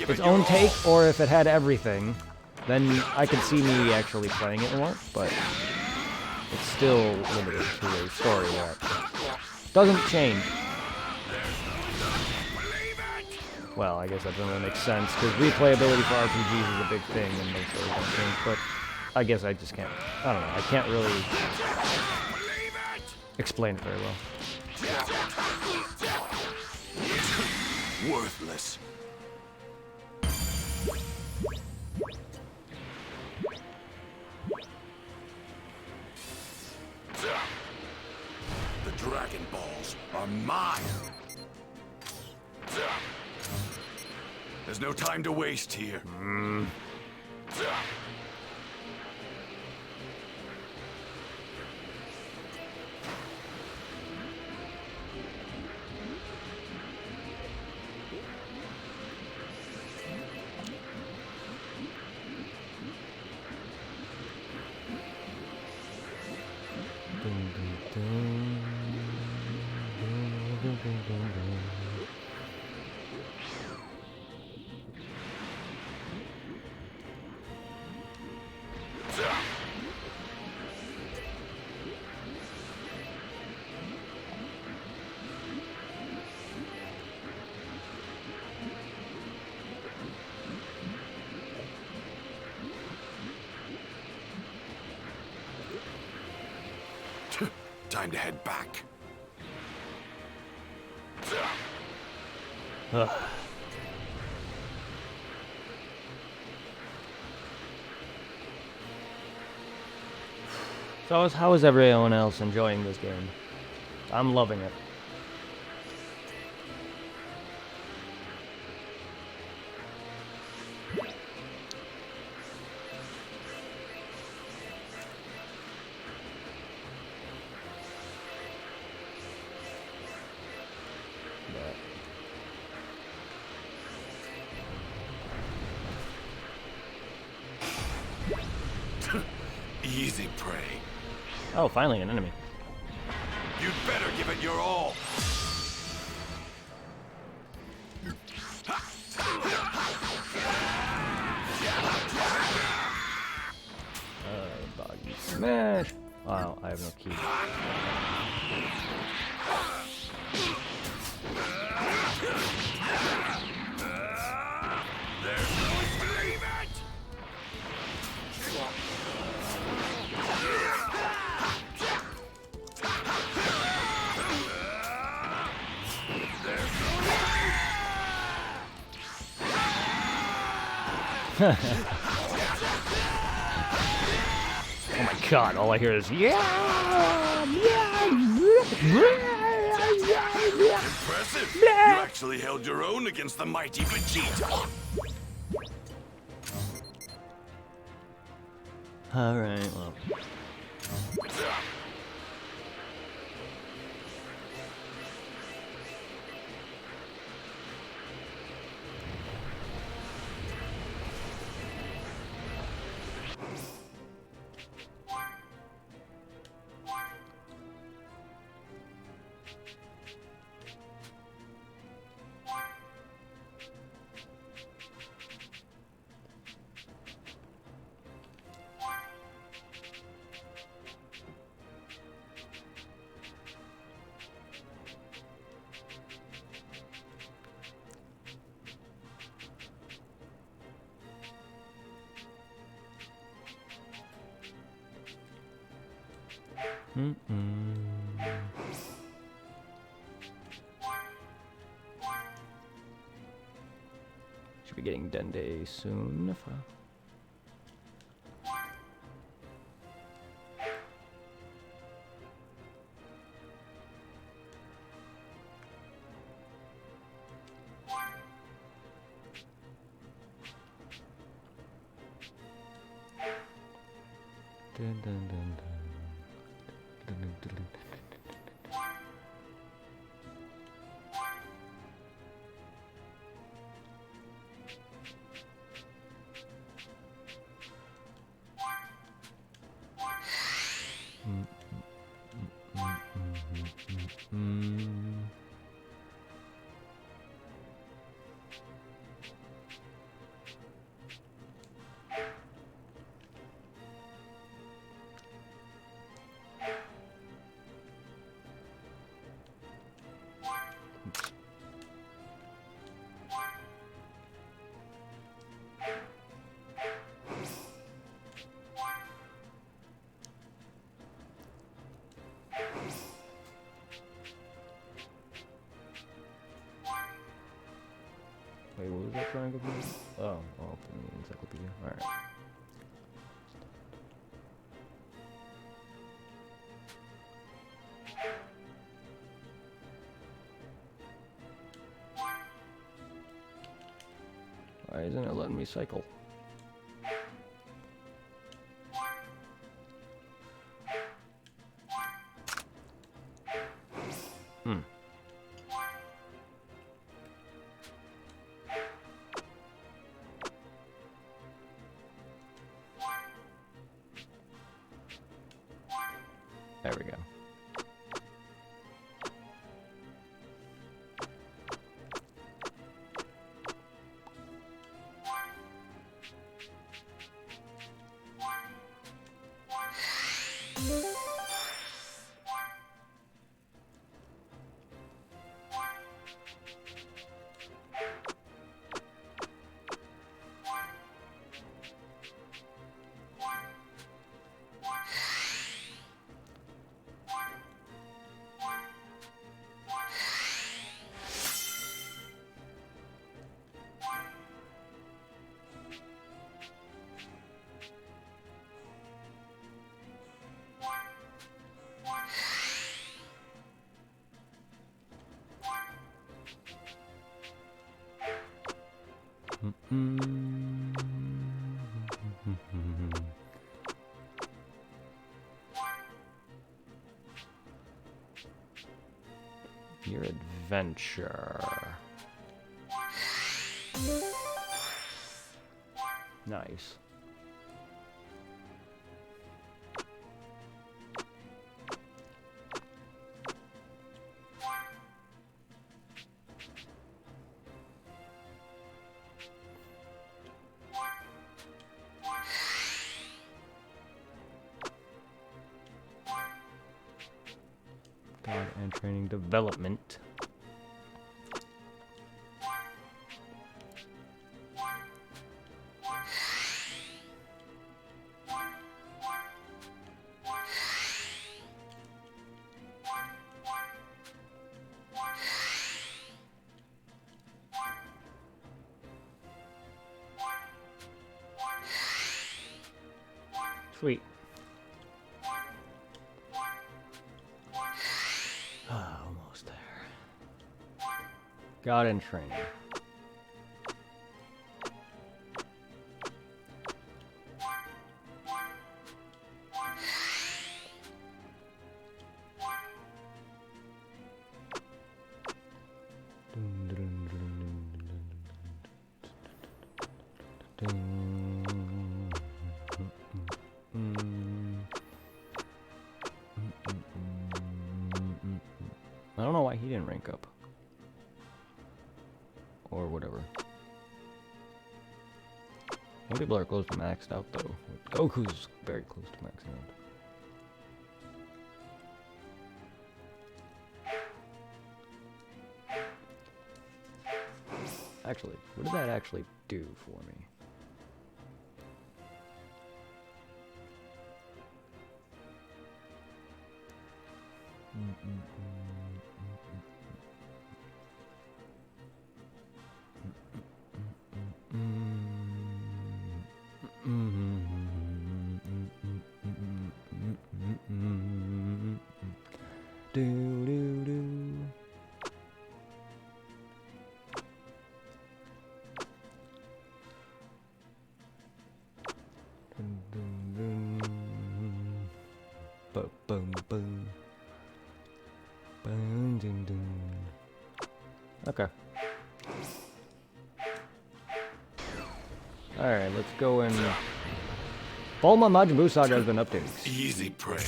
its own take or if it had everything, then I could see me actually playing it more, but it's still limited to a story that doesn't change. Well, I guess that doesn't really make sense, because replayability for RPGs is a big thing and makes everything change, but I guess I just can't, I don't know, I can't really explain it very well. Worthless. The Dragon Balls are mine. There's no time to waste here. Time to head back. Ugh. So how is everyone else enjoying this game? I'm loving it. Easy prey. Oh, finally an enemy. You'd better give it your all. Boggy smash. Wow, I have no key. There's no believe it! Oh my god, all I hear is yeah! Impressive! You actually held your own against the mighty Vegeta. Alright, well. Should be getting Dende soon. Dun, dun, dun, dun. Dun, dun, dun, dun. Wait, what was that triangle thing? Oh, open the encyclopedia. Alright. Why isn't it letting me cycle? There we go. Your adventure. Nice. God and training development. Sweet. Almost there. God in training. I don't know why he didn't rank up. Or whatever. Some people are close to maxed out though. Goku's very close to maxing out. Actually, what did that actually do for me? Okay. Alright, let's go and... Bulma Majin Buu Saga has been updated. Easy prey.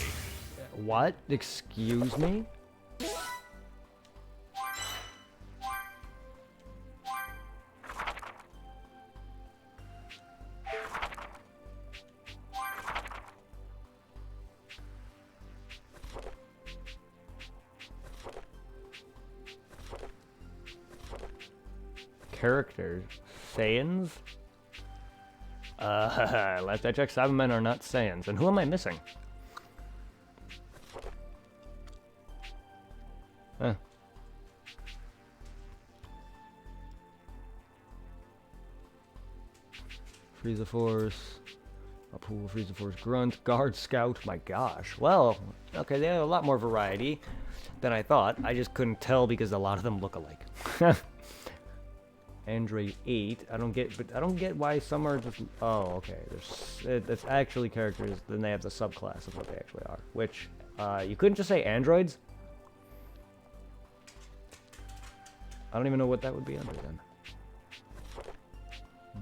What? Excuse me? Characters. Saiyans? Last I checked, Cybermen are not Saiyans. And who am I missing? Huh. Frieza Force. Apu, Frieza Force Grunt. Guard Scout. My gosh. Well, okay, they have a lot more variety than I thought. I just couldn't tell because a lot of them look alike. Android 8. I don't get why some are just... Oh, okay. It's actually characters, then they have the subclass of what they actually are. Which, you couldn't just say androids? I don't even know what that would be under then.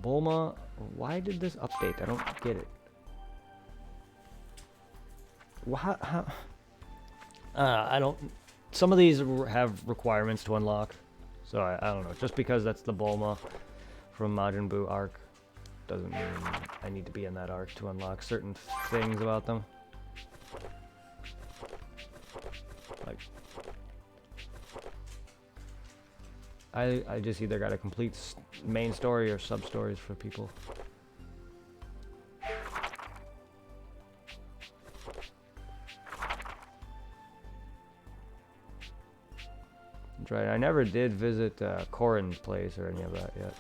Bulma, why did this update? I don't get it. How? I don't... Some of these have requirements to unlock. So I don't know, just because that's the Bulma from Majin Buu arc doesn't mean I need to be in that arc to unlock certain things about them. Like, I just either got to complete main story or sub-stories for people. That's right, I never did visit Corrin's place or any of that yet.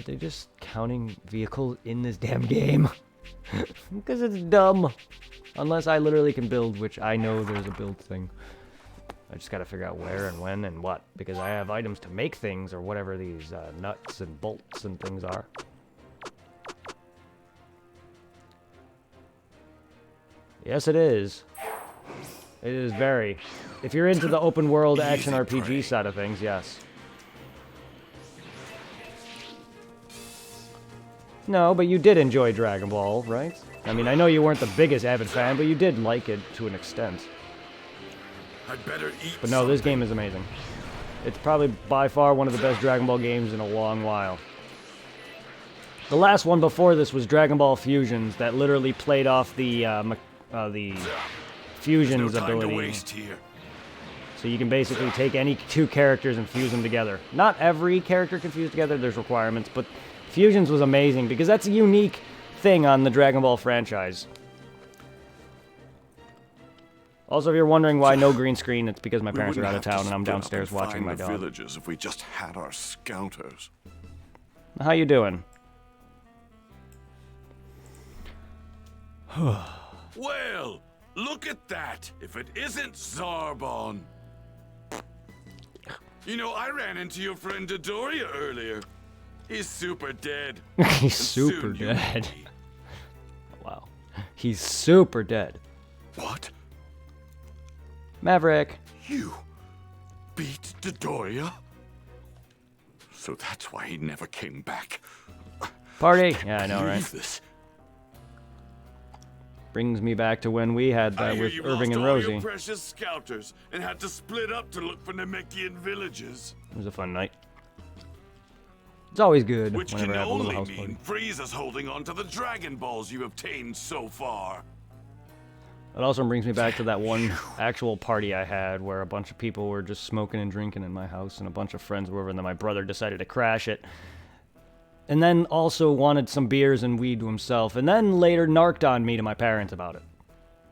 Are they just counting vehicles in this damn game? Because it's dumb. Unless I literally can build, which I know there's a build thing. I just gotta figure out where and when and what. Because I have items to make things, or whatever these nuts and bolts and things are. Yes, it is. It is very. If you're into the open world action RPG side of things, yes. No, but you did enjoy Dragon Ball, right? I mean, I know you weren't the biggest avid fan, but you did like it to an extent. I'd better eat. But no, this game is amazing. It's probably by far one of the best Dragon Ball games in a long while. The last one before this was Dragon Ball Fusions, that literally played off the Fusions ability. So you can basically take any two characters and fuse them together. Not every character can fuse together, there's requirements, but Fusions was amazing because that's a unique thing on the Dragon Ball franchise. Also, if you're wondering why no green screen, it's because my parents are out of town and I'm downstairs watching my dog. Villages if we just had our scouters. How you doing? Well, look at that. If it isn't Zarbon. You know, I ran into your friend Dodoria earlier. He's super dead. He's super dead. Wow. He's super dead. What? Maverick. You beat Dodoria? So that's why he never came back. Party? Yeah, I know, right? This. Brings me back to when we had that with Irving and Rosie. Your precious scouters and had to split up to look for Namekian villages. It was a fun night. It's always good Which whenever can I have a little only house mean party. Frieza's holding on to the Dragon Balls you've obtained so far. It also brings me back to that one actual party I had where a bunch of people were just smoking and drinking in my house and a bunch of friends were over and then my brother decided to crash it. And then also wanted some beers and weed to himself and then later narked on me to my parents about it.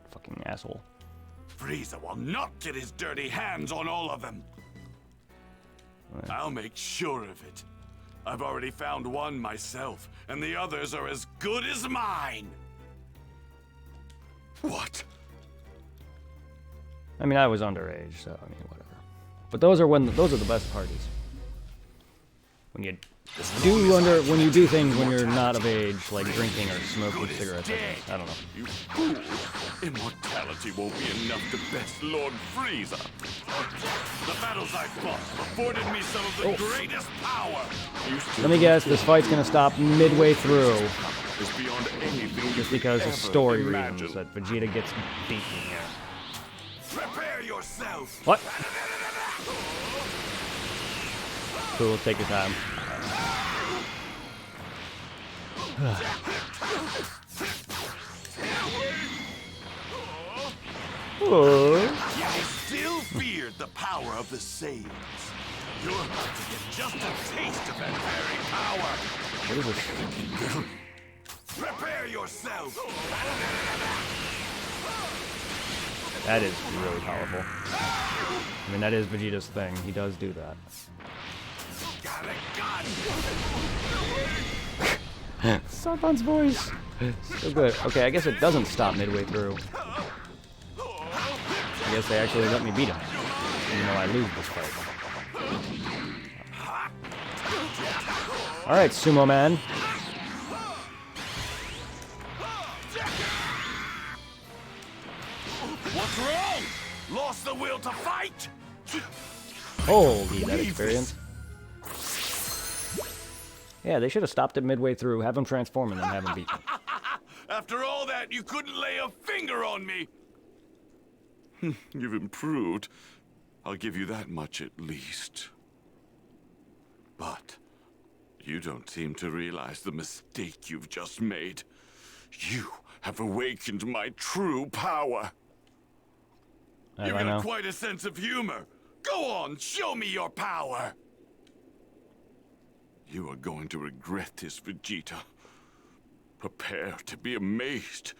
Fucking asshole. Frieza will not get his dirty hands on all of them. Right. I'll make sure of it. I've already found one myself, and the others are as good as mine. What? I mean, I was underage, so I mean, whatever. But those are the best parties. When you do things when you're not of age, like drinking or smoking cigarettes. I don't know. You fool! Immortality won't be enough to best Lord Frieza. The battles I fought afforded me some of the greatest power. Let me guess, this fight's gonna stop midway through. It's beyond anything just because of story reasons that Vegeta gets beaten here. Prepare yourself. What? Cool, take your time. You still feared the power of the Saiyans. You're about to get just a taste of that very power. What is this? Prepare yourself. That is really powerful. I mean, that is Vegeta's thing. He does do that. Zarbon's voice. So good. Okay, I guess it doesn't stop midway through. I guess they actually let me beat him. Even though I lose this fight. Alright, Sumo Man. What's wrong? Lost the will to fight? Holy, that experience. Yeah, they should have stopped it midway through, have him transform, and then have him beat. After all that, you couldn't lay a finger on me. You've improved. I'll give you that much at least. But you don't seem to realize the mistake you've just made. You have awakened my true power. You've got quite a sense of humor. Go on, show me your power. You are going to regret this, Vegeta. Prepare to be amazed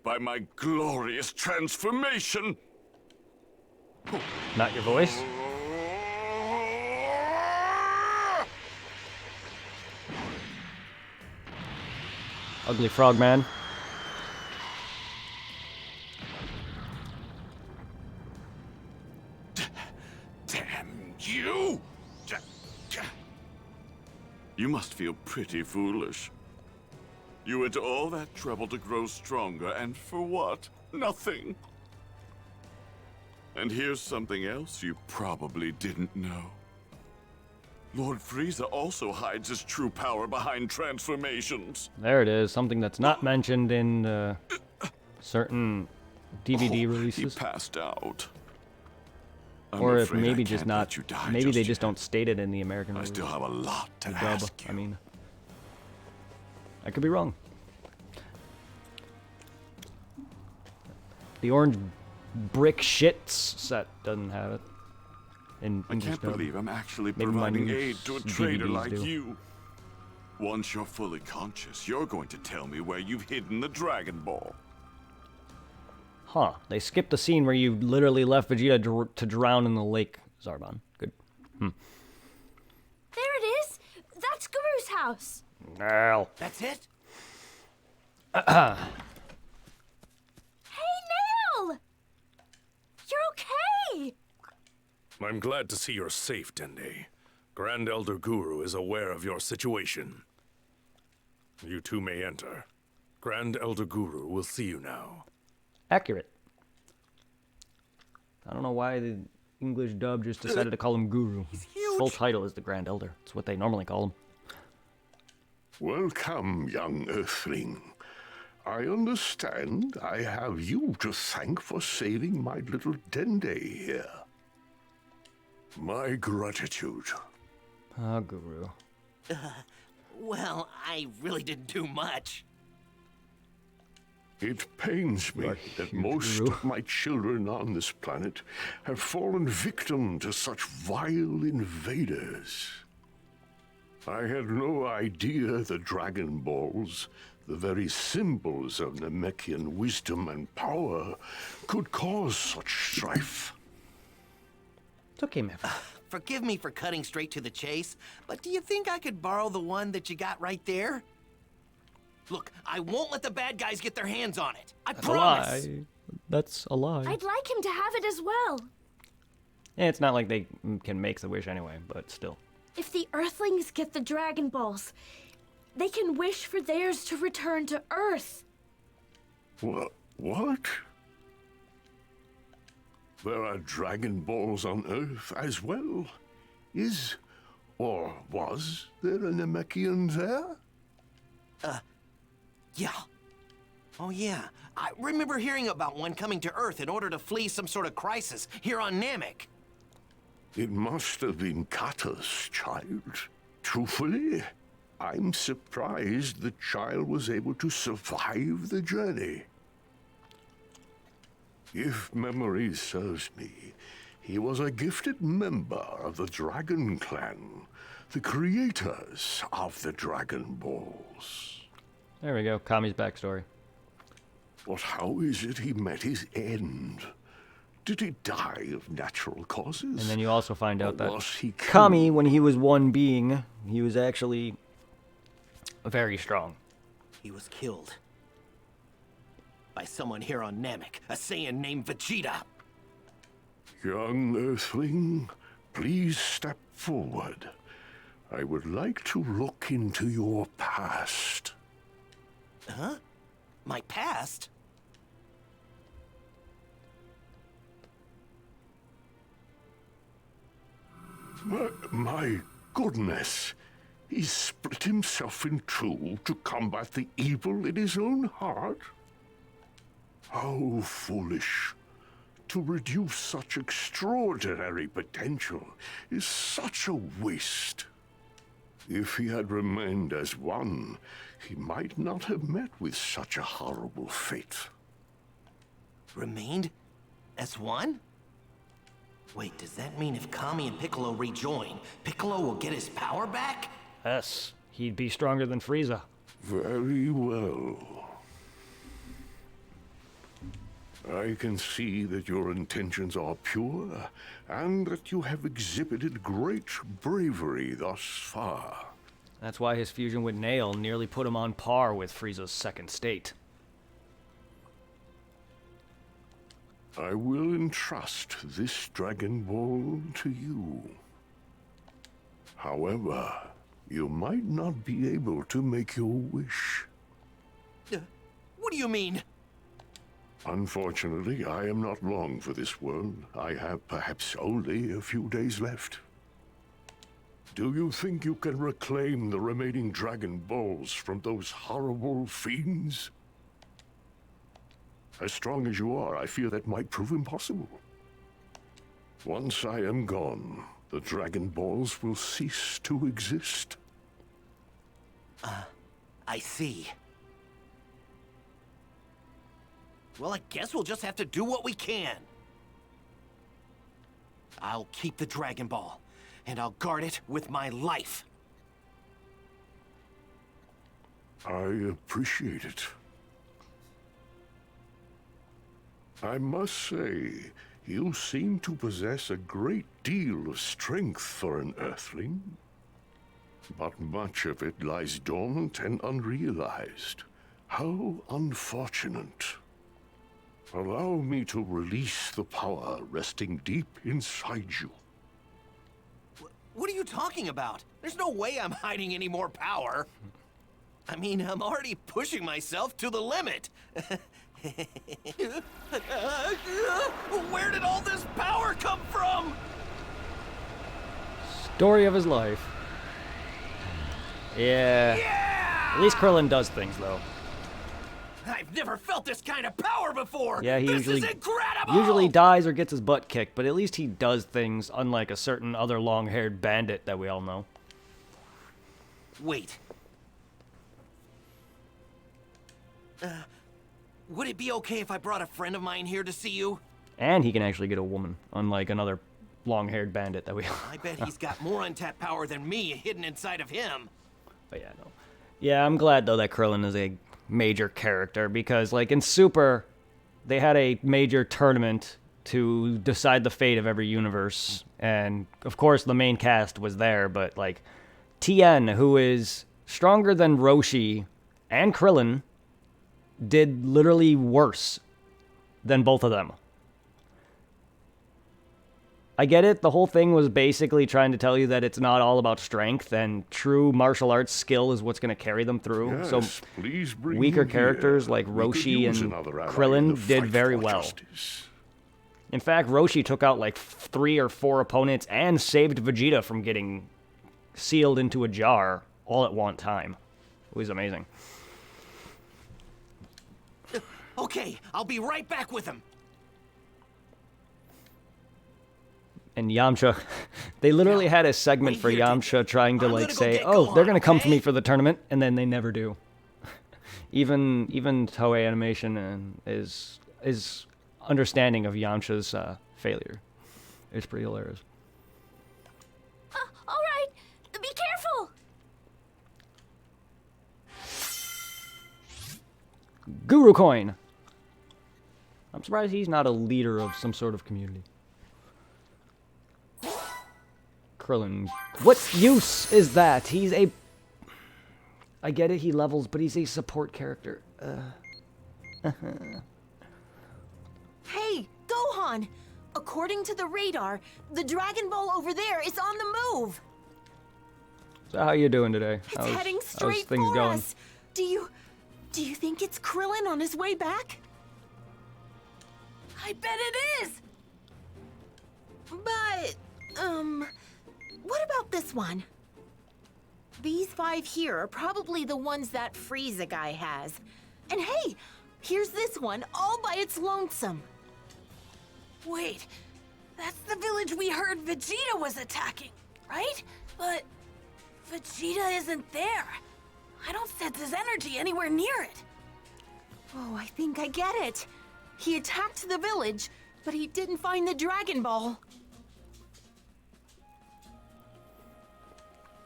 by my glorious transformation. Not your voice? Ugly frog man. Damn you! You must feel pretty foolish. You went to all that trouble to grow stronger, and for what? Nothing. And here's something else you probably didn't know. Lord Frieza also hides his true power behind transformations. There it is, something that's not mentioned in certain DVD releases. He passed out. I'm Or if afraid I maybe just can't not. let you die Maybe they yet. just don't state it in the American I release. still have a lot to The ask dub, you. I mean. I could be wrong. The orange brick shits set doesn't have it. In I English can't dub. believe I'm actually Maybe my providing new aid to a traitor DVDs like do. you. Once you're fully conscious, you're going to tell me where you've hidden the Dragon Ball. Huh. They skipped the scene where you literally left Vegeta to drown in the lake, Zarbon. Good. There it is! That's Guru's house! Now. That's it? Hey, Nail! You're okay! I'm glad to see you're safe, Dende. Grand Elder Guru is aware of your situation. You two may enter. Grand Elder Guru will see you now. Accurate. I don't know why the English dub just decided to call him Guru. His full title is the Grand Elder. It's what they normally call him. Welcome, young Earthling. I understand I have you to thank for saving my little Dende here. My gratitude. Ah, Guru. Well, I really didn't do much. It pains me that most of my children on this planet have fallen victim to such vile invaders. I had no idea the Dragon Balls, the very symbols of Namekian wisdom and power, could cause such strife. It's okay, man. Forgive me for cutting straight to the chase, but do you think I could borrow the one that you got right there? Look, I won't let the bad guys get their hands on it. I promise. A lie. That's a lie. I'd like him to have it as well. Yeah, it's not like they can make the wish anyway, but still. If the Earthlings get the Dragon Balls, they can wish for theirs to return to Earth. What? There are Dragon Balls on Earth as well. Is, or was, there a Namekian there? Yeah. Oh, yeah. I remember hearing about one coming to Earth in order to flee some sort of crisis here on Namek. It must have been Kata's child. Truthfully, I'm surprised the child was able to survive the journey. If memory serves me, he was a gifted member of the Dragon Clan, the creators of the Dragon Balls. There we go. Kami's backstory. But how is it he met his end? Did he die of natural causes? And then you also find out that was he Kami, when he was one being, he was actually very strong. He was killed by someone here on Namek, a Saiyan named Vegeta. Young Earthling, please step forward. I would like to look into your past. Huh? My past? My goodness. He split himself in two to combat the evil in his own heart? How foolish. To reduce such extraordinary potential is such a waste. If he had remained as one, he might not have met with such a horrible fate. Remained as one? Wait, does that mean if Kami and Piccolo rejoin, Piccolo will get his power back? Yes, he'd be stronger than Frieza. Very well. I can see that your intentions are pure, and that you have exhibited great bravery thus far. That's why his fusion with Nail nearly put him on par with Frieza's second state. I will entrust this Dragon Ball to you. However, you might not be able to make your wish. What do you mean? Unfortunately, I am not long for this world. I have perhaps only a few days left. Do you think you can reclaim the remaining Dragon Balls from those horrible fiends? As strong as you are, I fear that might prove impossible. Once I am gone, the Dragon Balls will cease to exist. I see. Well, I guess we'll just have to do what we can. I'll keep the Dragon Ball, and I'll guard it with my life. I appreciate it. I must say, you seem to possess a great deal of strength for an Earthling. But much of it lies dormant and unrealized. How unfortunate. Allow me to release the power resting deep inside you. What are you talking about? There's no way I'm hiding any more power. I mean, I'm already pushing myself to the limit. Where did all this power come from? Story of his life. Yeah. At least Krillin does things, though. I've never felt this kind of power before. Yeah, he this usually is incredible. usually dies or gets his butt kicked, but at least he does things, unlike a certain other long-haired bandit that we all know. Wait. Would it be okay if I brought a friend of mine here to see you? And he can actually get a woman, unlike another long-haired bandit that we all I bet he's got more untapped power than me hidden inside of him. But yeah, no. Yeah, I'm glad, though, that Krillin is a major character, because, like, in Super, they had a major tournament to decide the fate of every universe, and, of course, the main cast was there, but, like, Tien, who is stronger than Roshi and Krillin, did literally worse than both of them. I get it, the whole thing was basically trying to tell you that it's not all about strength, and true martial arts skill is what's going to carry them through. Yes, so please bring weaker him characters here. like We could Roshi use and another ally in Krillin the did fight very for well. justice. In fact, Roshi took out like 3 or 4 opponents and saved Vegeta from getting sealed into a jar all at one time. It was amazing. Okay, I'll be right back with him. And Yamcha, they literally had a segment for Yamcha trying to like say, "Oh, they're gonna come for me for the tournament," and then they never do. even Toei Animation is understanding of Yamcha's failure. It's pretty hilarious. All right, be careful. Guru Coin. I'm surprised he's not a leader of some sort of community. Krillin. What use is that? He's a... I get it, he levels, but he's a support character. Hey, Gohan! According to the radar, the Dragon Ball over there is on the move. So how you doing today? It's heading straight how's things for going? us. Do you think it's Krillin on his way back? I bet it is. But, what about this one? These 5 here are probably the ones that Frieza guy has. And hey, here's this one all by its lonesome. Wait, that's the village we heard Vegeta was attacking, right? But Vegeta isn't there. I don't sense his energy anywhere near it. Oh, I think I get it. He attacked the village, but he didn't find the Dragon Ball.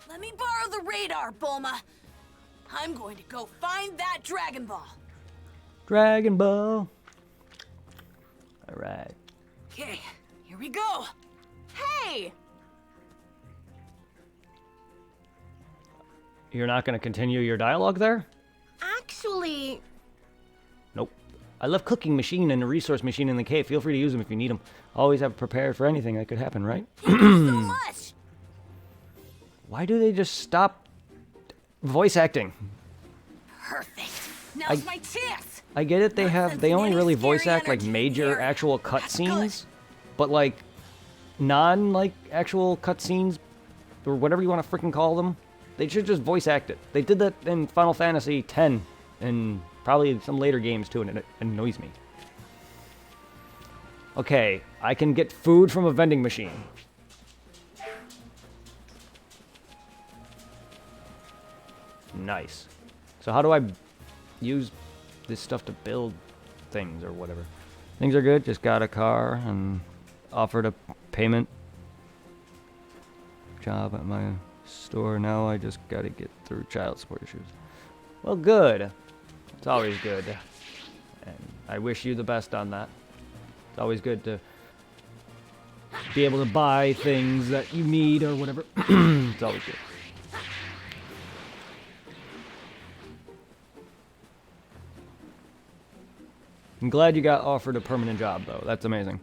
Let me borrow the radar, Bulma. I'm going to go find that Dragon Ball. Dragon Ball. Alright. Okay, here we go. Hey! You're not going to continue your dialogue there? Actually, Nope. I left cooking machine and a resource machine in the cave. Feel free to use them if you need them. Always have prepared for anything that could happen, right? So much. Why do they just stop voice acting? Perfect. Now's my chance. I get it, they only really voice act like energy major here. actual That's cutscenes, but like non actual cutscenes or whatever you want to freaking call them, they should just voice act it. They did that in Final Fantasy X and probably some later games too, and it annoys me. Okay, I can get food from a vending machine. Nice. So how do I use this stuff to build things or whatever? Things are good. Just got a car and offered a payment job at my store. Now I just got to get through child support issues. Well, good. It's always good. And I wish you the best on that. It's always good to be able to buy things that you need or whatever. It's always good. I'm glad you got offered a permanent job, though. That's amazing.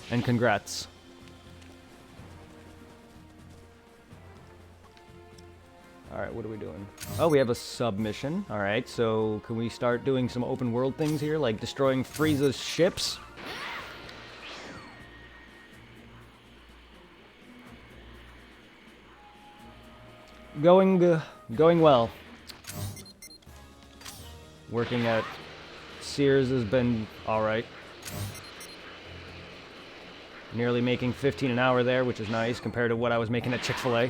And congrats. Alright, what are we doing? Oh, we have a submission. Alright, so can we start doing some open world things here, like destroying Frieza's ships? Going well. Working at Sears has been alright. Nearly making 15 an hour there, which is nice compared to what I was making at Chick-fil-A.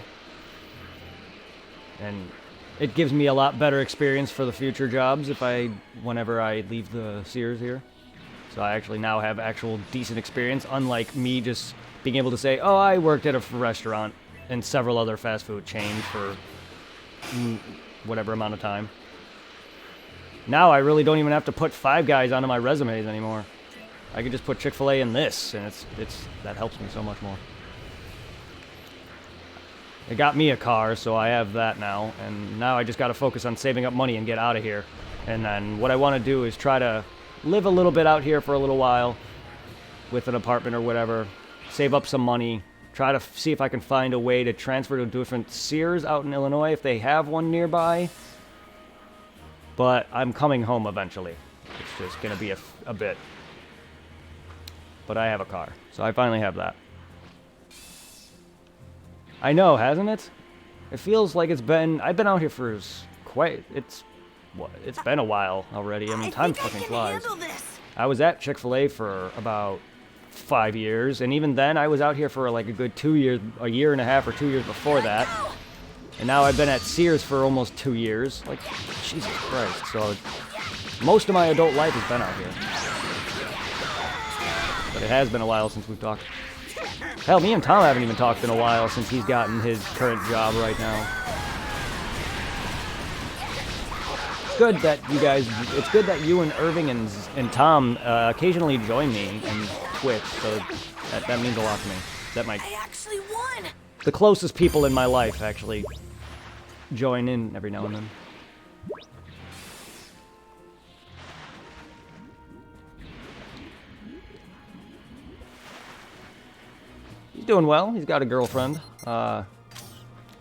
And it gives me a lot better experience for the future jobs whenever I leave the Sears here. So I actually now have actual decent experience, unlike me just being able to say, oh, I worked at a restaurant and several other fast food chains for whatever amount of time. Now I really don't even have to put Five Guys onto my resumes anymore. I can just put Chick-fil-A in this, and that helps me so much more. It got me a car, so I have that now, and now I just got to focus on saving up money and get out of here. And then what I want to do is try to live a little bit out here for a little while with an apartment or whatever, save up some money, try to see if I can find a way to transfer to a different Sears out in Illinois if they have one nearby. But I'm coming home eventually. It's just going to be a bit. But I have a car, so I finally have that. I know, hasn't it? It feels like I've been out here for it's been a while already. I mean, time fucking flies. I was at Chick-fil-A for about 5 years, and even then I was out here for like a good 2 years, a year and a half or 2 years before that. And now I've been at Sears for almost 2 years. Like, Jesus Christ. So, most of my adult life has been out here. But it has been a while since we've talked. Hell, me and Tom haven't even talked in a while since he's gotten his current job right now. It's good that you and Irving and Tom occasionally join me in Twitch, so that means a lot to me. I actually won! The closest people in my life actually join in every now and then. He's doing well. He's got a girlfriend.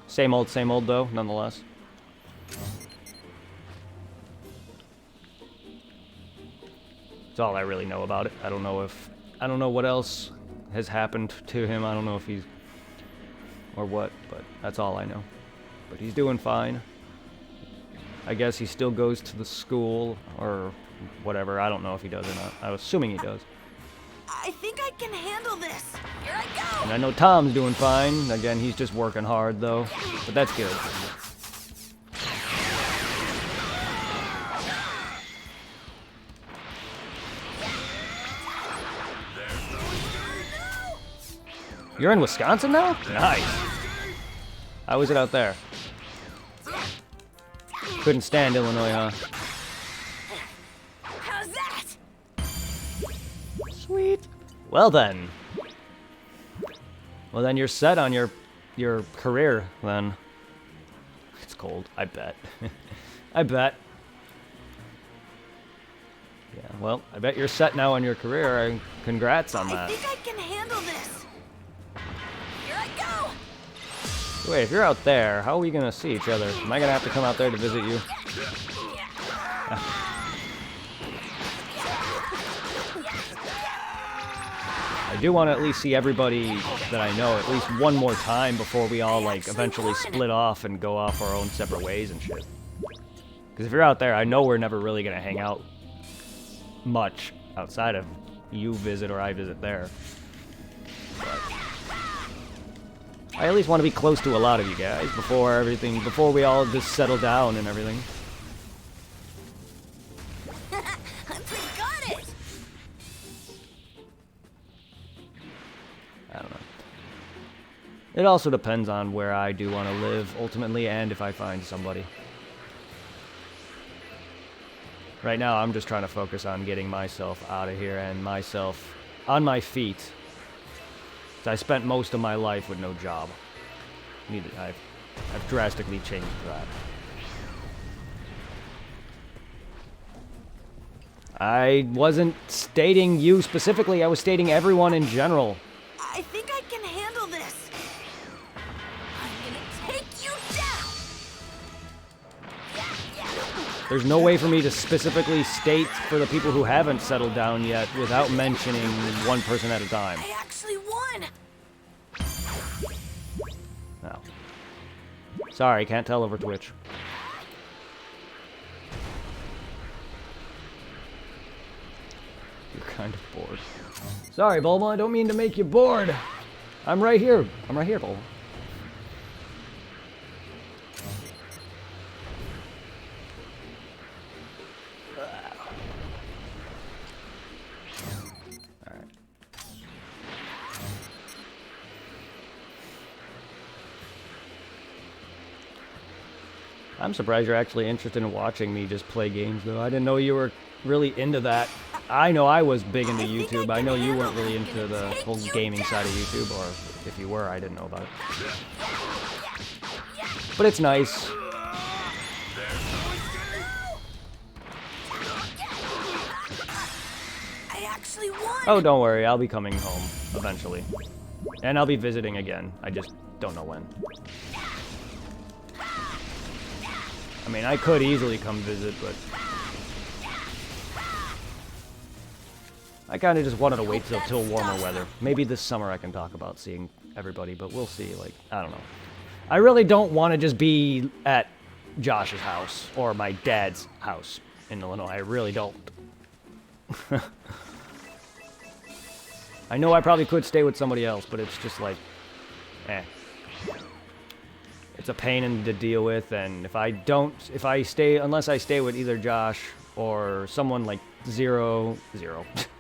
Same old though, nonetheless. That's all I really know about it. I don't know what else has happened to him. I don't know if he's or what, but that's all I know. But he's doing fine. I guess he still goes to the school or whatever. I don't know if he does or not. I was assuming he does. I think I can handle this. Here I go. And I know Tom's doing fine. Again, he's just working hard though, but that's good. You're in Wisconsin now? Nice. How was it out there? Couldn't stand Illinois, huh? How's that? Sweet. Well then. Well then you're set on your your career, then. It's cold, I bet. I bet. Yeah, well, I bet you're set now on your career. Congrats on that. I think I can handle this. Here I go. Wait, if you're out there, how are we gonna see each other? Am I gonna have to come out there to visit you? I do want to at least see everybody that I know at least one more time before we all, like, eventually split off and go off our own separate ways and shit. Because if you're out there, I know we're never really gonna hang out much outside of you visit or I visit there. But I at least want to be close to a lot of you guys before we all just settle down and everything. Got it. I don't know. It also depends on where I do want to live ultimately and if I find somebody. Right now, I'm just trying to focus on getting myself out of here and myself on my feet. I spent most of my life with no job. I've drastically changed that. I wasn't stating you specifically, I was stating everyone in general. I think I can handle this. I'm gonna take you down. There's no way for me to specifically state for the people who haven't settled down yet without mentioning one person at a time. I actually won. No. Sorry, can't tell over Twitch. You're kind of bored. Sorry, Bulma, I don't mean to make you bored. I'm right here. I'm right here, Bulma. I'm surprised you're actually interested in watching me just play games, though. I didn't know you were really into that. I know I was big into YouTube. I know you weren't really into the whole gaming side of YouTube, or if you were, I didn't know about it. But it's nice. I actually won. Oh, don't worry. I'll be coming home eventually. And I'll be visiting again. I just don't know when. I mean, I could easily come visit, but I kind of just wanted to wait till warmer weather. Maybe this summer I can talk about seeing everybody, but we'll see. Like, I don't know. I really don't want to just be at Josh's house or my dad's house in Illinois. I really don't. I know I probably could stay with somebody else, but it's just like, eh. It's a pain to deal with, and unless I stay with either Josh or someone like Zero,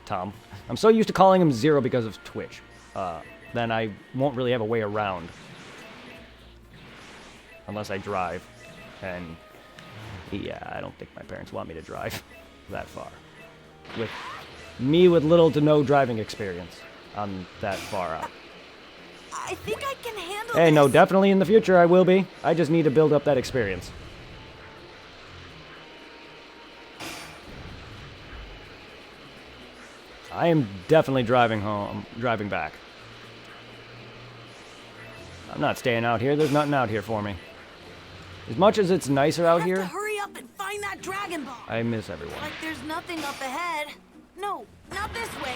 Tom. I'm so used to calling him Zero because of Twitch. Then I won't really have a way around. Unless I drive. And yeah, I don't think my parents want me to drive that far. With me with little to no driving experience on that far out. I think I can handle Hey, this. no, definitely in the future I will be. I just need to build up that experience. I am definitely driving back. I'm not staying out here. There's nothing out here for me. As much as it's nicer out here, Hurry up and find that Dragon Ball. I miss everyone. Like there's nothing up ahead. No, not this way.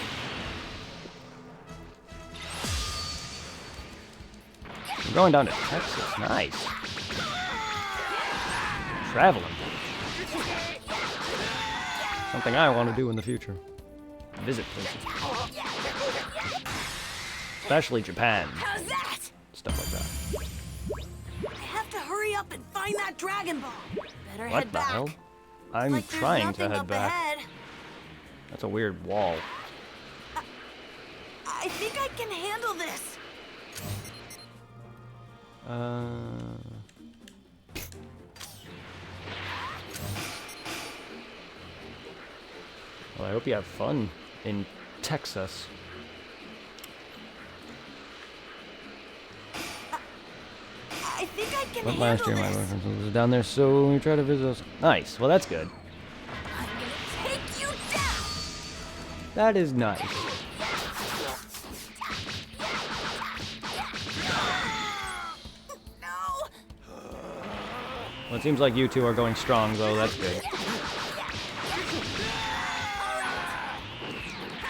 I'm going down to Texas. Nice. Traveling. Something I want to do in the future. Visit places. Especially Japan. How's that? Stuff like that. I have to hurry up and find that Dragon Ball. Better What head the back. hell? I'm Like there's trying to nothing head up back. ahead. That's a weird wall. I think I can handle this. Well, I hope you have fun in Texas. can Went handle last year, my this. boyfriend was down there, so we tried to visit us. Nice. Well, that's good. I'm gonna take you down. That is nice. No. Well, it seems like you two are going strong, though. That's good.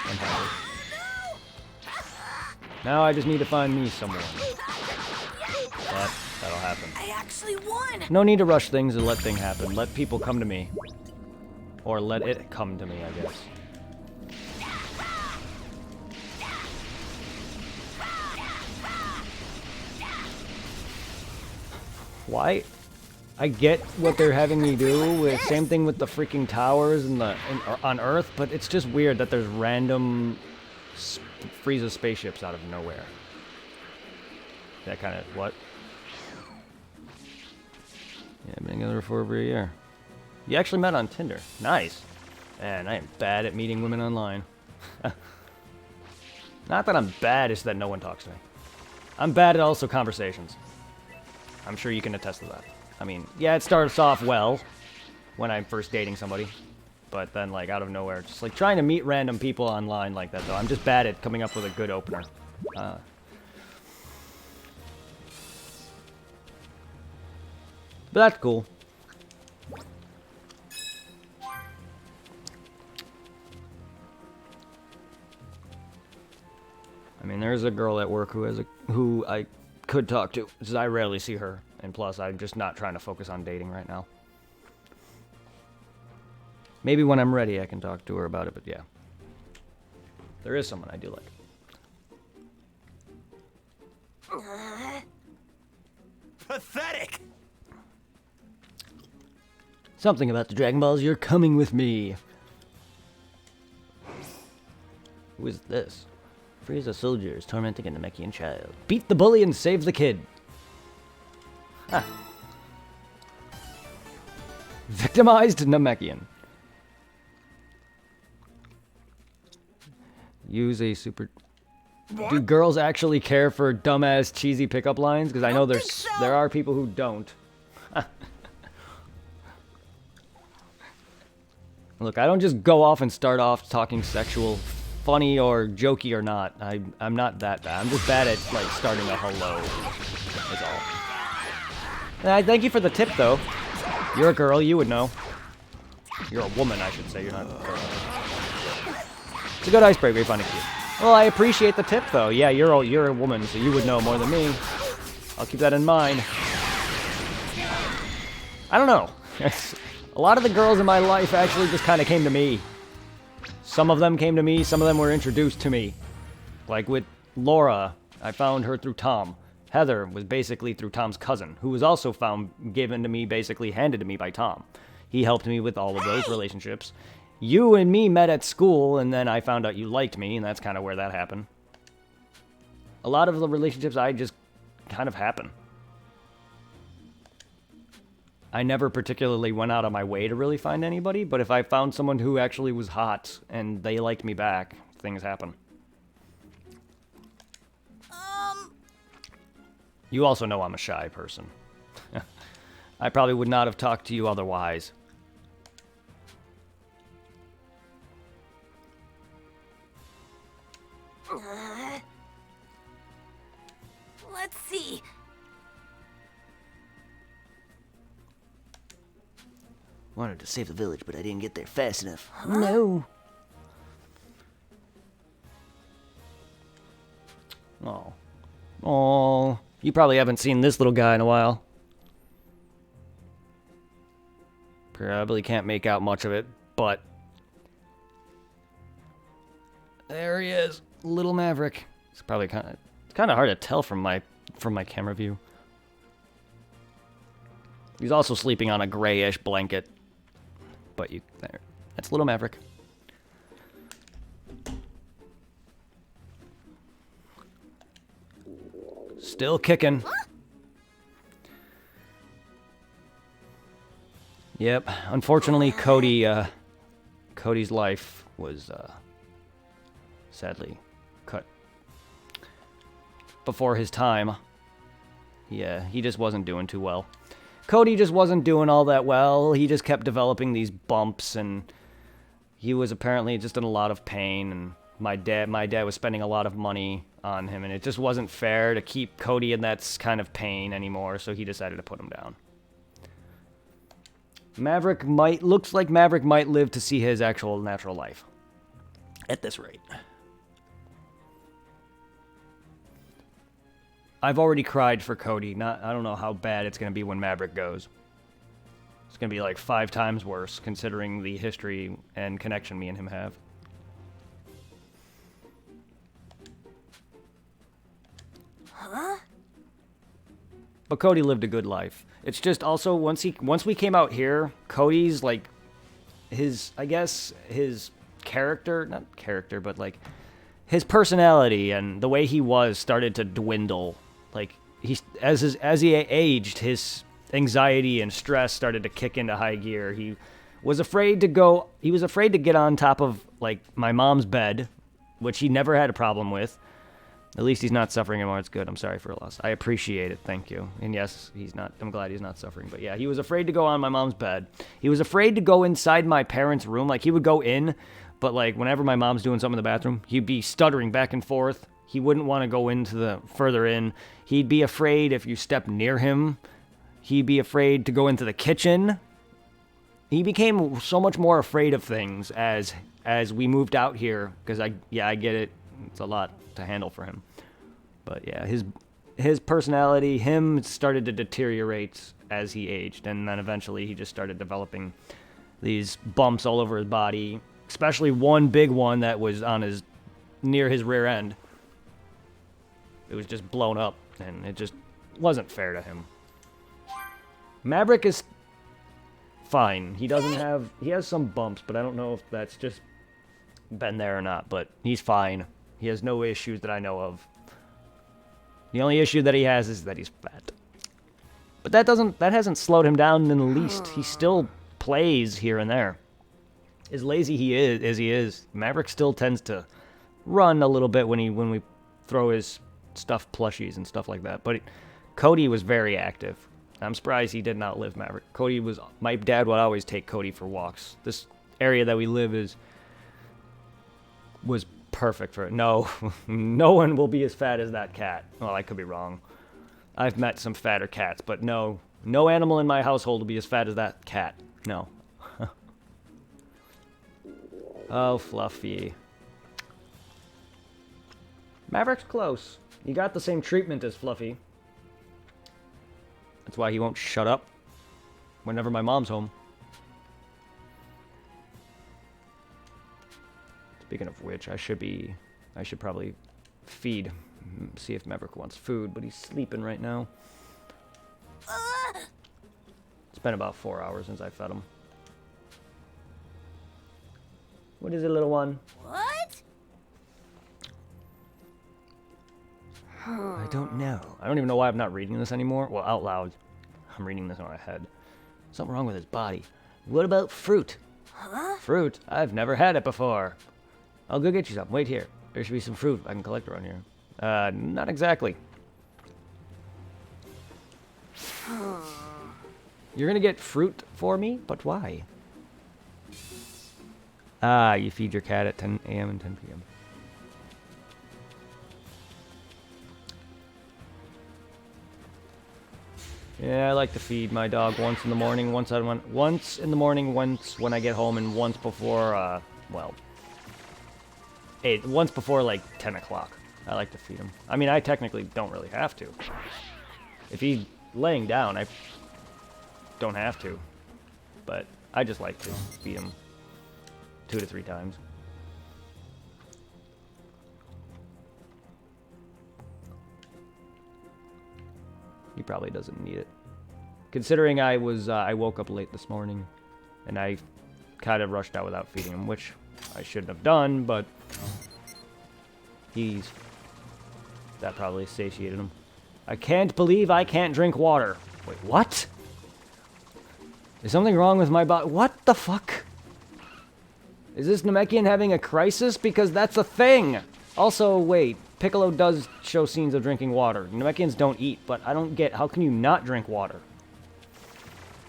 I'm happy. Now I just need to find me someone. That'll happen. I actually won. No need to rush things and let things happen. Let people come to me. Or let it come to me, I guess. Why? I get what they're having me do. With same thing with the freaking towers and on Earth, but it's just weird that there's random Frieza spaceships out of nowhere. That kind of what? Yeah, been together for over a year. You actually met on Tinder. Nice. Man, I am bad at meeting women online. Not that I'm bad, it's that no one talks to me. I'm bad at also conversations. I'm sure you can attest to that. I mean, yeah, it starts off well when I'm first dating somebody, but then, like, out of nowhere, just, like, trying to meet random people online like that, though. I'm just bad at coming up with a good opener. But that's cool. I mean, there's a girl at work who I could talk to, because I rarely see her. And plus, I'm just not trying to focus on dating right now. Maybe when I'm ready, I can talk to her about it, but yeah. There is someone I do like. Pathetic! Something about the Dragon Balls, you're coming with me. Who is this? Frieza soldiers tormenting a Namekian child. Beat the bully and save the kid. Huh. Victimized Namekian. Use a super... What? Do girls actually care for dumbass cheesy pickup lines? Because I know there are people who don't. Look, I don't just go off and start off talking sexual, funny or jokey or not. I'm not that bad. I'm just bad at, like, starting a hello. That's all. And I thank you for the tip, though. You're a girl, you would know. You're a woman, I should say. You're not a girl. It's a good icebreaker. You find it cute. Well, I appreciate the tip, though. Yeah, you're a woman, so you would know more than me. I'll keep that in mind. I don't know. A lot of the girls in my life actually just kind of came to me. Some of them came to me. Some of them were introduced to me. Like with Laura, I found her through Tom. Heather was basically through Tom's cousin, who was also given to me, basically handed to me by Tom. He helped me with all of those relationships. You and me met at school, and then I found out you liked me, and that's kind of where that happened. A lot of the relationships I just kind of happen. I never particularly went out of my way to really find anybody, but if I found someone who actually was hot and they liked me back, things happen. You also know I'm a shy person. I probably would not have talked to you otherwise. Let's see. Wanted to save the village, but I didn't get there fast enough. Huh? No. Oh. Oh. You probably haven't seen this little guy in a while. Probably can't make out much of it, but... there he is. Little Maverick. It's probably kind of hard to tell from my camera view. He's also sleeping on a grayish blanket. But there. That's Little Maverick. Still kicking. Yep. Unfortunately, Cody's life was sadly cut before his time. Yeah, he just wasn't doing too well. Cody just wasn't doing all that well. He just kept developing these bumps, and he was apparently just in a lot of pain, and my dad was spending a lot of money on him, and it just wasn't fair to keep Cody in that kind of pain anymore, so he decided to put him down. Looks like Maverick might live to see his actual natural life. At this rate. I've already cried for Cody. I don't know how bad it's going to be when Maverick goes. It's going to be like 5 times worse, considering the history and connection me and him have. Huh? But Cody lived a good life. It's just also, once we came out here, Cody's, like, I guess, his character, not character, but, like, his personality and the way he was started to dwindle. Like, as he aged, his anxiety and stress started to kick into high gear. He was afraid to get on top of, like, my mom's bed, which he never had a problem with. At least he's not suffering anymore. It's good. I'm sorry for loss. I appreciate it. Thank you. And yes, I'm glad he's not suffering. But yeah, he was afraid to go on my mom's bed. He was afraid to go inside my parents' room. Like, he would go in, but, like, whenever my mom's doing something in the bathroom, he'd be stuttering back and forth. He wouldn't want to go further in. He'd be afraid if you stepped near him. He'd be afraid to go into the kitchen. He became so much more afraid of things as we moved out here. Because I get it. It's a lot to handle for him. But yeah, his personality, started to deteriorate as he aged. And then eventually he just started developing these bumps all over his body. Especially one big one that was near his rear end. It was just blown up, and it just wasn't fair to him. Maverick is fine. He has some bumps, but I don't know if that's just been there or not, but he's fine. He has no issues that I know of. The only issue that he has is that he's fat. But that hasn't slowed him down in the least. He still plays here and there. As lazy as he is, Maverick still tends to run a little bit when we throw his stuffed plushies and stuff like that. But Cody was very active. I'm surprised he did not live Maverick. My dad would always take Cody for walks. This area that we live was perfect for it. No, no one will be as fat as that cat. Well, I could be wrong. I've met some fatter cats, but no animal in my household will be as fat as that cat. No. Oh, Fluffy. Maverick's close. You got the same treatment as Fluffy. That's why he won't shut up whenever my mom's home. Speaking of which, I should probably feed, see if Maverick wants food, but he's sleeping right now. It's been about 4 hours since I fed him. What is it, little one? What? I don't know. I don't even know why I'm not reading this anymore. Well, out loud. I'm reading this in my head. Something wrong with his body. What about fruit? Huh? Fruit? I've never had it before. I'll go get you some. Wait here. There should be some fruit I can collect around here. Not exactly. You're gonna get fruit for me? But why? You feed your cat at 10 a.m. and 10 p.m. Yeah, I like to feed my dog once in the morning, once in the morning, once when I get home, and once before, once before like 10 o'clock. I like to feed him. I mean, I technically don't really have to. If he's laying down, I don't have to. But I just like to feed him 2 to 3 times. He probably doesn't need it. Considering I woke up late this morning, and I kind of rushed out without feeding him, which I shouldn't have done, but that probably satiated him. I can't believe I can't drink water. Wait, what? Is something wrong with my body? What the fuck? Is this Namekian having a crisis? Because that's a thing! Also, wait. Piccolo does show scenes of drinking water. Namekians don't eat, but I don't get how can you not drink water?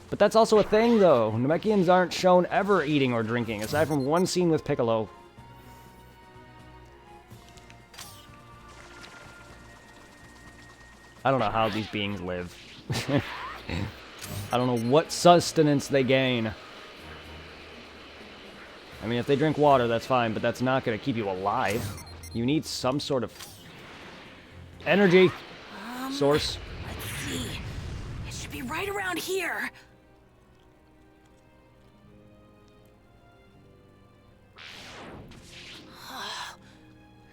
But that's also a thing, though. Namekians aren't shown ever eating or drinking, aside from one scene with Piccolo. I don't know how these beings live. I don't know what sustenance they gain. I mean, if they drink water, that's fine, but that's not going to keep you alive. You need some sort of energy source. Let's see. It should be right around here.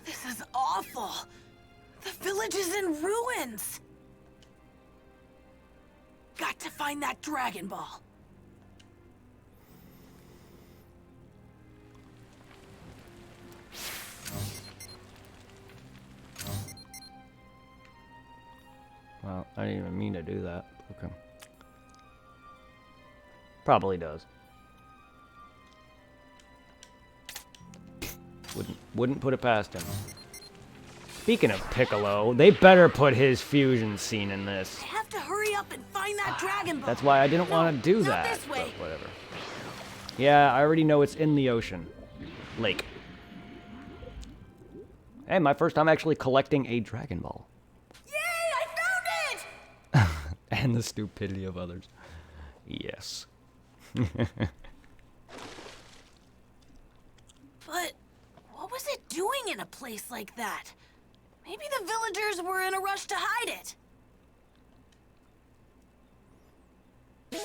This is awful. The village is in ruins. Got to find that Dragon Ball. Well, I didn't even mean to do that. Okay. Probably does. Wouldn't put it past him. Speaking of Piccolo, they better put his fusion scene in this. I have to hurry up and find that Dragon Ball. That's why I didn't want to do not that. This way. But whatever. Yeah, I already know it's in the ocean. Lake. Hey, my first time actually collecting a Dragon Ball. Yay, I found it! And the stupidity of others. Yes. But what was it doing in a place like that? Maybe the villagers were in a rush to hide it.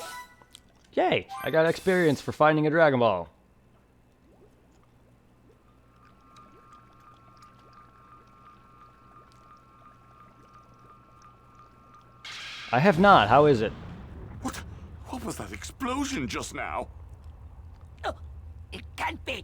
Yay! I got experience for finding a Dragon Ball. I have not. How is it? What was that explosion just now? Oh, it can't be.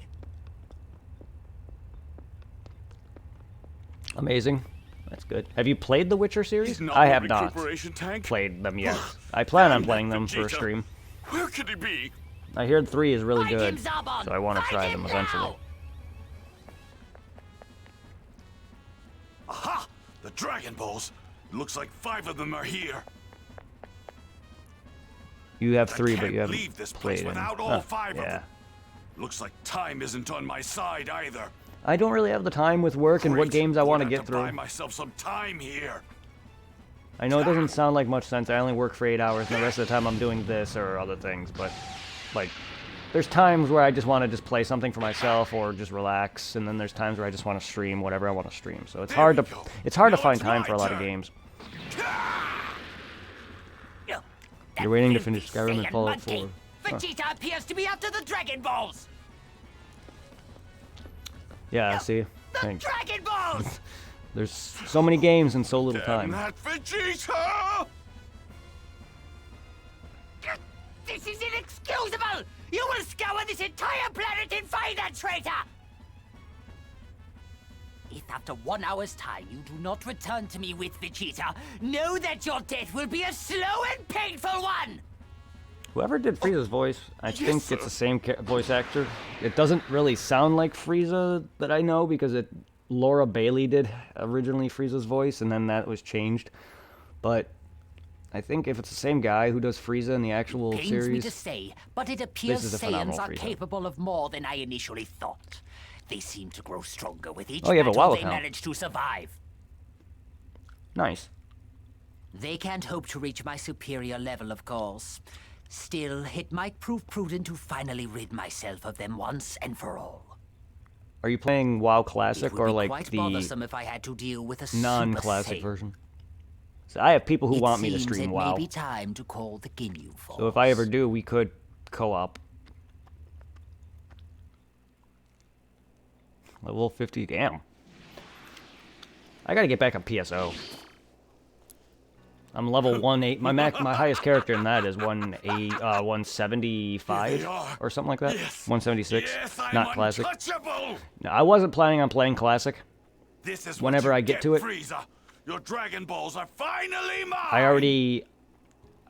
Amazing. That's good. Have you played the Witcher series? Not I have a not recuperation tank? played them yet. I plan on Damn playing that them for a Vegeta. stream. Where could he be? I heard 3 is really Find good, him, Zarbon! so I want to Find try him them eventually. now! Aha! The Dragon Balls. Looks like 5 of them are here. You have I 3, but can't you haven't leave this place played without any. all Oh, 5 of yeah. them. Looks like time isn't on my side either. I don't really have the time with work and what Great. games I want to Gonna have get Buy through. myself some time here. I know it doesn't sound like much sense. I only work for 8 hours, and the rest of the time I'm doing this or other things. But, like, there's times where I just want to just play something for myself or just relax, and then there's times where I just want to stream whatever I want to stream. So it's There hard we to go. it's hard to Now find it's time my for a lot of turn. games. No, You're waiting to that finish filthy Skyrim and Saiyan Fallout monkey. 4. Huh. Vegeta appears to be after the Dragon Balls. Yeah, see, The thanks. Dragon Balls! There's so many games in so little Damn time. that Vegeta! This is inexcusable! You will scour this entire planet and find that traitor! If after 1 hour's time you do not return to me with Vegeta, know that your death will be a slow and painful one! Whoever did Frieza's voice, I yes, think sir. it's the same voice actor. It doesn't really sound like Frieza that I know because Laura Bailey did originally Frieza's voice, and then that was changed. But I think if it's the same guy who does Frieza in the actual Pains series, me to say, but it appears is a Saiyans phenomenal are Frieza. capable of more than I initially thought. They seem to grow stronger with each Oh, you have a battle WoW they account. manage to survive. nice. They can't hope to reach my superior level, of course. Still, it might prove prudent to finally rid myself of them once and for all. Are you playing WoW It Classic would or be like quite the bothersome if I had to deal with a non-classic Super Saiyan. version? So I have people who It want me to seems stream it WoW. may be time to call the Ginyu Force. So if I ever do, we could co-op. Level 50, damn. I gotta get back on PSO. I'm level 1-8. My highest character in that is 175 Here they are. or something like that. Yes. 176. Yes, I'm Not classic. untouchable. No, I wasn't planning on playing classic. This is Whenever what you I get to it. Frieza. Your Dragon Balls are finally mine.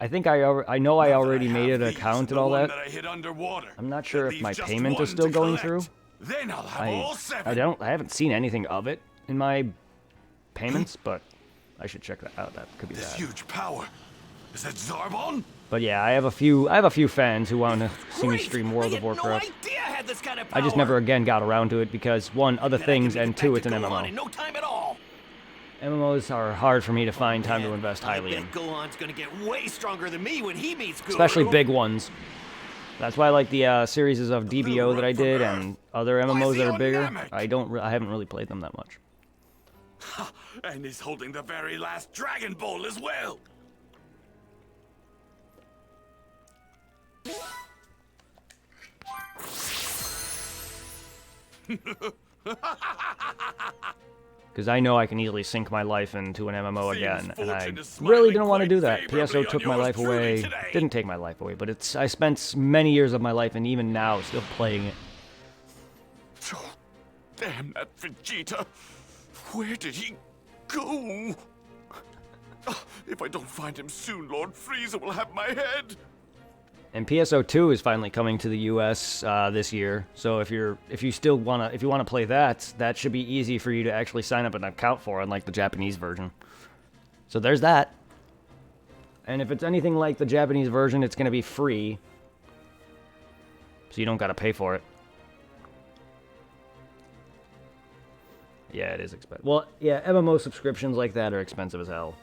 I think I know I already made an account and all that. I hid underwater. I'm not sure That if leaves my just payment is one still to going collect. through. Then I'll have all 7. I haven't seen anything of it in my payments, but I should check that out. That could be This bad. huge power. Is that Zarbon? But yeah, I have a few fans who want to see me stream World of Warcraft. idea I had this kind of I just never again got around to it because one, other things, and two, it's an In MMO. no time at all. MMOs are hard for me to find time to invest highly in, I bet Gohan's gonna get way stronger than me when he meets Guru. especially big ones. That's why I like the series of DBO that I did and other MMOs that are bigger. I haven't really played them that much. And he's holding the very last Dragon Ball as well. Because I know I can easily sink my life into an MMO again, and I really didn't want to do that. PSO took my life away. Didn't take my life away, but I spent many years of my life, and even now, still playing it. Oh, damn that Vegeta. Where did he go? If I don't find him soon, Lord Frieza will have my head. And PSO 2 is finally coming to the US this year. So if you want to play that, that should be easy for you to actually sign up an account for, unlike the Japanese version. So there's that. And if it's anything like the Japanese version, it's going to be free. So you don't got to pay for it. Yeah, it is expensive. Well, yeah, MMO subscriptions like that are expensive as hell.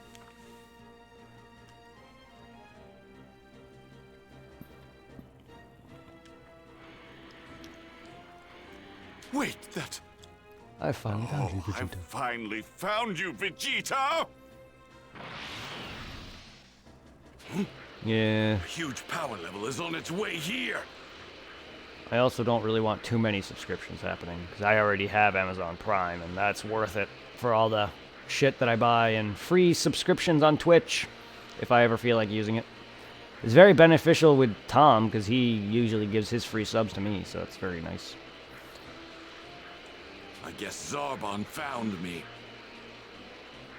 Wait, that... I finally found you, Vegeta. I've finally found you, Vegeta! Yeah. A huge power level is on its way here. I also don't really want too many subscriptions happening, because I already have Amazon Prime, and that's worth it for all the shit that I buy, and free subscriptions on Twitch, if I ever feel like using it. It's very beneficial with Tom, because he usually gives his free subs to me, so it's very nice. I guess Zarbon found me.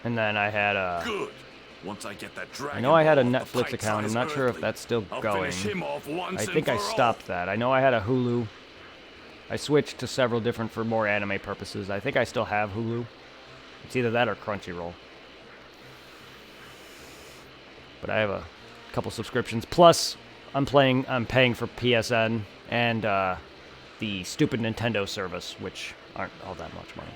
And then I had a... Good. Once I get that Dragon I know I had a Ball, Netflix account. I'm not sure if that's still I'll going. finish him off once I and think I for all. stopped that. I know I had a Hulu. I switched to several different for more anime purposes. I think I still have Hulu. It's either that or Crunchyroll. But I have a couple subscriptions. Plus, I'm paying for PSN and the stupid Nintendo service, which aren't all that much money.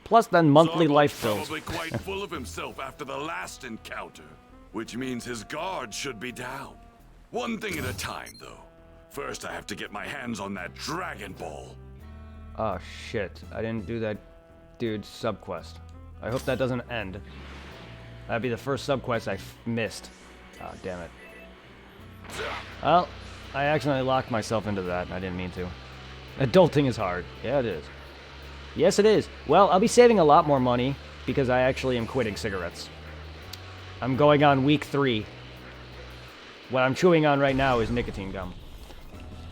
Plus, then monthly life bills. Probably quite full of himself after the last encounter, which means his guard should be down. One thing at a time, though. First, I have to get my hands on that Dragon Ball. Oh shit! I didn't do that dude's subquest. I hope that doesn't end. That'd be the first subquest I missed. Oh damn it. Well, I accidentally locked myself into that. I didn't mean to. Adulting is hard. Yeah, it is. Yes, it is. Well, I'll be saving a lot more money because I actually am quitting cigarettes. I'm going on week 3. What I'm chewing on right now is nicotine gum,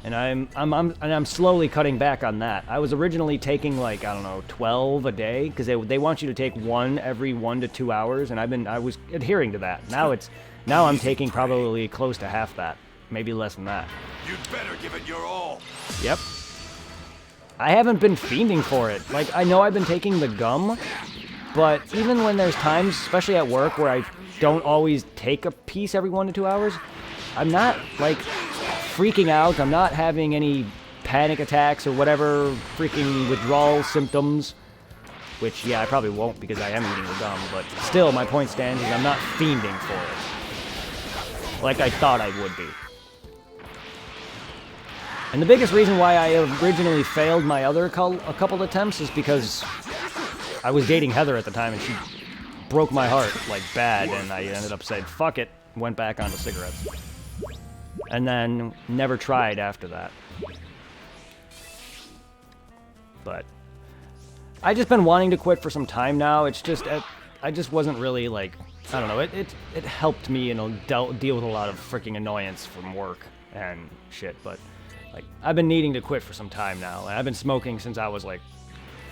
and I'm slowly cutting back on that. I was originally taking like, I don't know, 12 a day because they want you to take one every 1 to 2 hours, and I was adhering to that. Now I'm taking probably close to half that, maybe less than that. You'd better give it your all. Yep. I haven't been fiending for it. Like, I know I've been taking the gum, but even when there's times, especially at work, where I don't always take a piece every 1 to 2 hours, I'm not, like, freaking out. I'm not having any panic attacks or whatever freaking withdrawal symptoms, which, yeah, I probably won't because I am eating the gum, but still, my point stands is I'm not fiending for it, like I thought I would be. And the biggest reason why I originally failed my other a couple attempts is because I was dating Heather at the time, and she broke my heart, like, bad, and I ended up saying, fuck it, went back onto cigarettes. And then never tried after that. But I just been wanting to quit for some time now. It's just, I just wasn't really, like, I don't know, it helped me, deal with a lot of freaking annoyance from work and shit, but like, I've been needing to quit for some time now. I've been smoking since I was like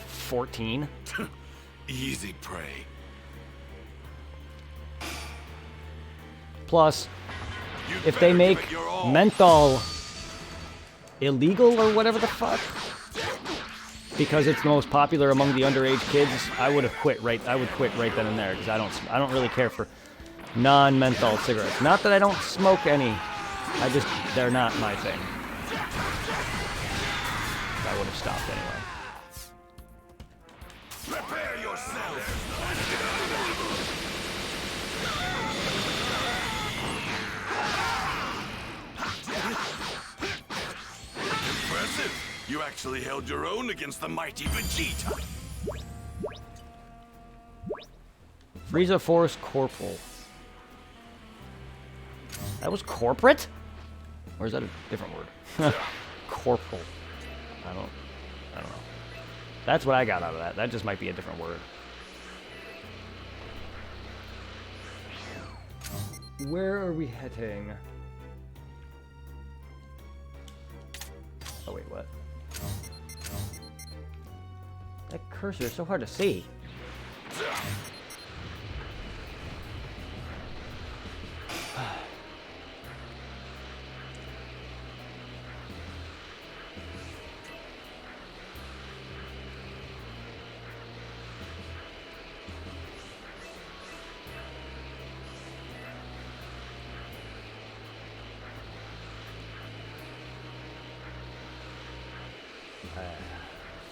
14. Easy prey. Plus, if they make menthol illegal or whatever the fuck, because it's the most popular among the underage kids, I would quit right then and there, because I don't really care for non-menthol cigarettes. Not that I don't smoke any, they're not my thing. I would have stopped anyway. Prepare yourself! Impressive! You actually held your own against the mighty Vegeta. Frieza Force Corporal. That was corporate? Or is that a different word? Corporal. I don't know. That's what I got out of that. That just might be a different word. Where are we heading? Oh wait, what? That cursor is so hard to see.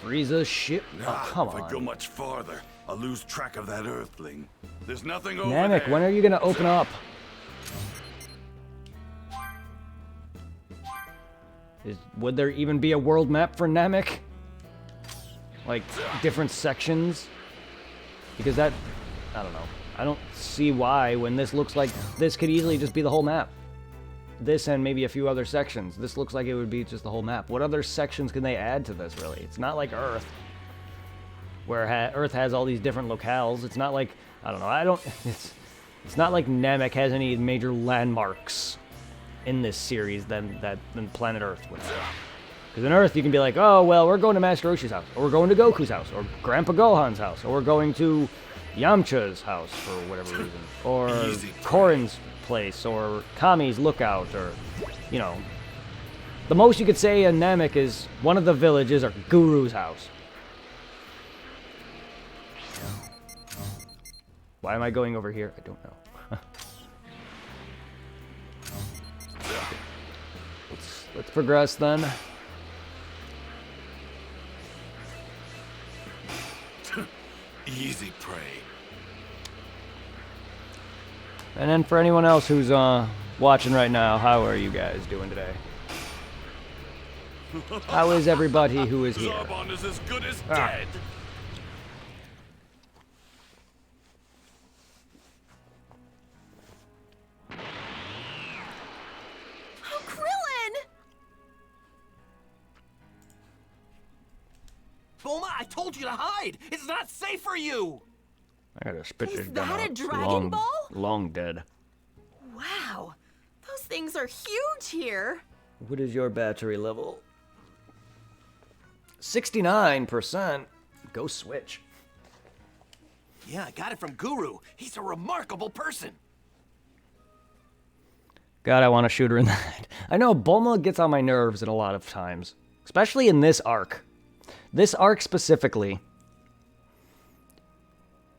Frieza's ship? Oh, come If on. I go much farther, I'll lose track of that Earthling. There's nothing over Namek, there. when are you gonna open up? Would there even be a world map for Namek? Like, different sections? Because that... I don't know. I don't see why, when this looks like... This could easily just be the whole map. This and maybe a few other sections. This looks like it would be just the whole map. What other sections can they add to this, really? It's not like Earth, where Earth has all these different locales. It's not like... I don't know. It's not like Namek has any major landmarks in this series than Planet Earth would have. Because in Earth, you can be like, oh, well, we're going to Master Roshi's house, or we're going to Goku's house, or Grandpa Gohan's house, or we're going to Yamcha's house for whatever reason, or Korin's place, or Kami's lookout, or, you know. The most you could say in Namek is one of the villages or Guru's house. Why am I going over here? I don't know. Let's progress then. Easy prey. And then for anyone else who's watching right now, how are you guys doing today? How is everybody who is here? Zarbon is as good as dead. Oh, Krillin! Bulma, I told you to hide! It's not safe for you! I gotta spit this Is gun that out. a Dragon Ball? Long dead. Wow, those things are huge here. What is your battery level? 69%. Go Switch. Yeah, I got it from Guru. He's a remarkable person. God, I want to shoot her in the head. I know Bulma gets on my nerves at a lot of times. Especially in this arc. This arc specifically.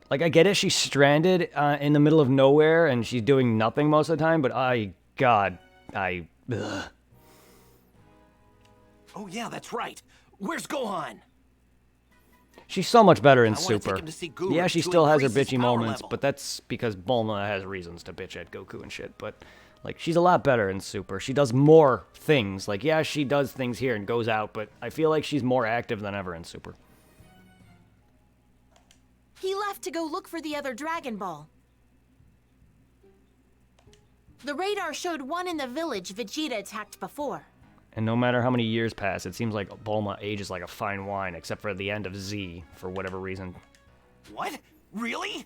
Like, I get it, she's stranded in the middle of nowhere, and she's doing nothing most of the time, but ugh. Oh yeah, that's right. Where's Gohan? She's so much better in I wanna take Super. him to see Guru Yeah, she to still has her increase his bitchy power moments, level. but that's because Bulma has reasons to bitch at Goku and shit, but... Like, she's a lot better in Super. She does more things. Like, yeah, she does things here and goes out, but I feel like she's more active than ever in Super. He left to go look for the other Dragon Ball. The radar showed one in the village Vegeta attacked before. And no matter how many years pass, it seems like Bulma ages like a fine wine, except for the end of Z, for whatever reason. What? Really?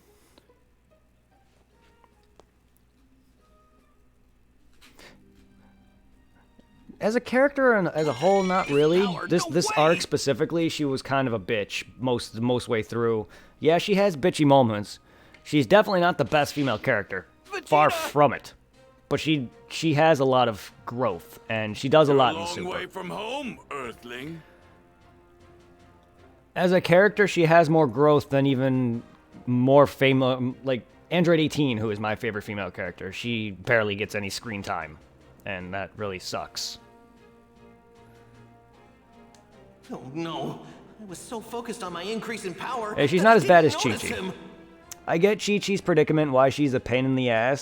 As a character and as a whole, not really. Power, This no arc way! specifically, she was kind of a bitch most way through. Yeah, she has bitchy moments. She's definitely not the best female character. Far from it. But she has a lot of growth, and she does a lot in Long Super. way from home, Earthling. As a character, she has more growth than even more famous, like Android 18, who is my favorite female character. She barely gets any screen time, and that really sucks. Oh no, I was so focused on my increase in power. Hey, she's that not I as bad didn't as notice Chi-Chi. him. I get Chi-Chi's predicament, why she's a pain in the ass,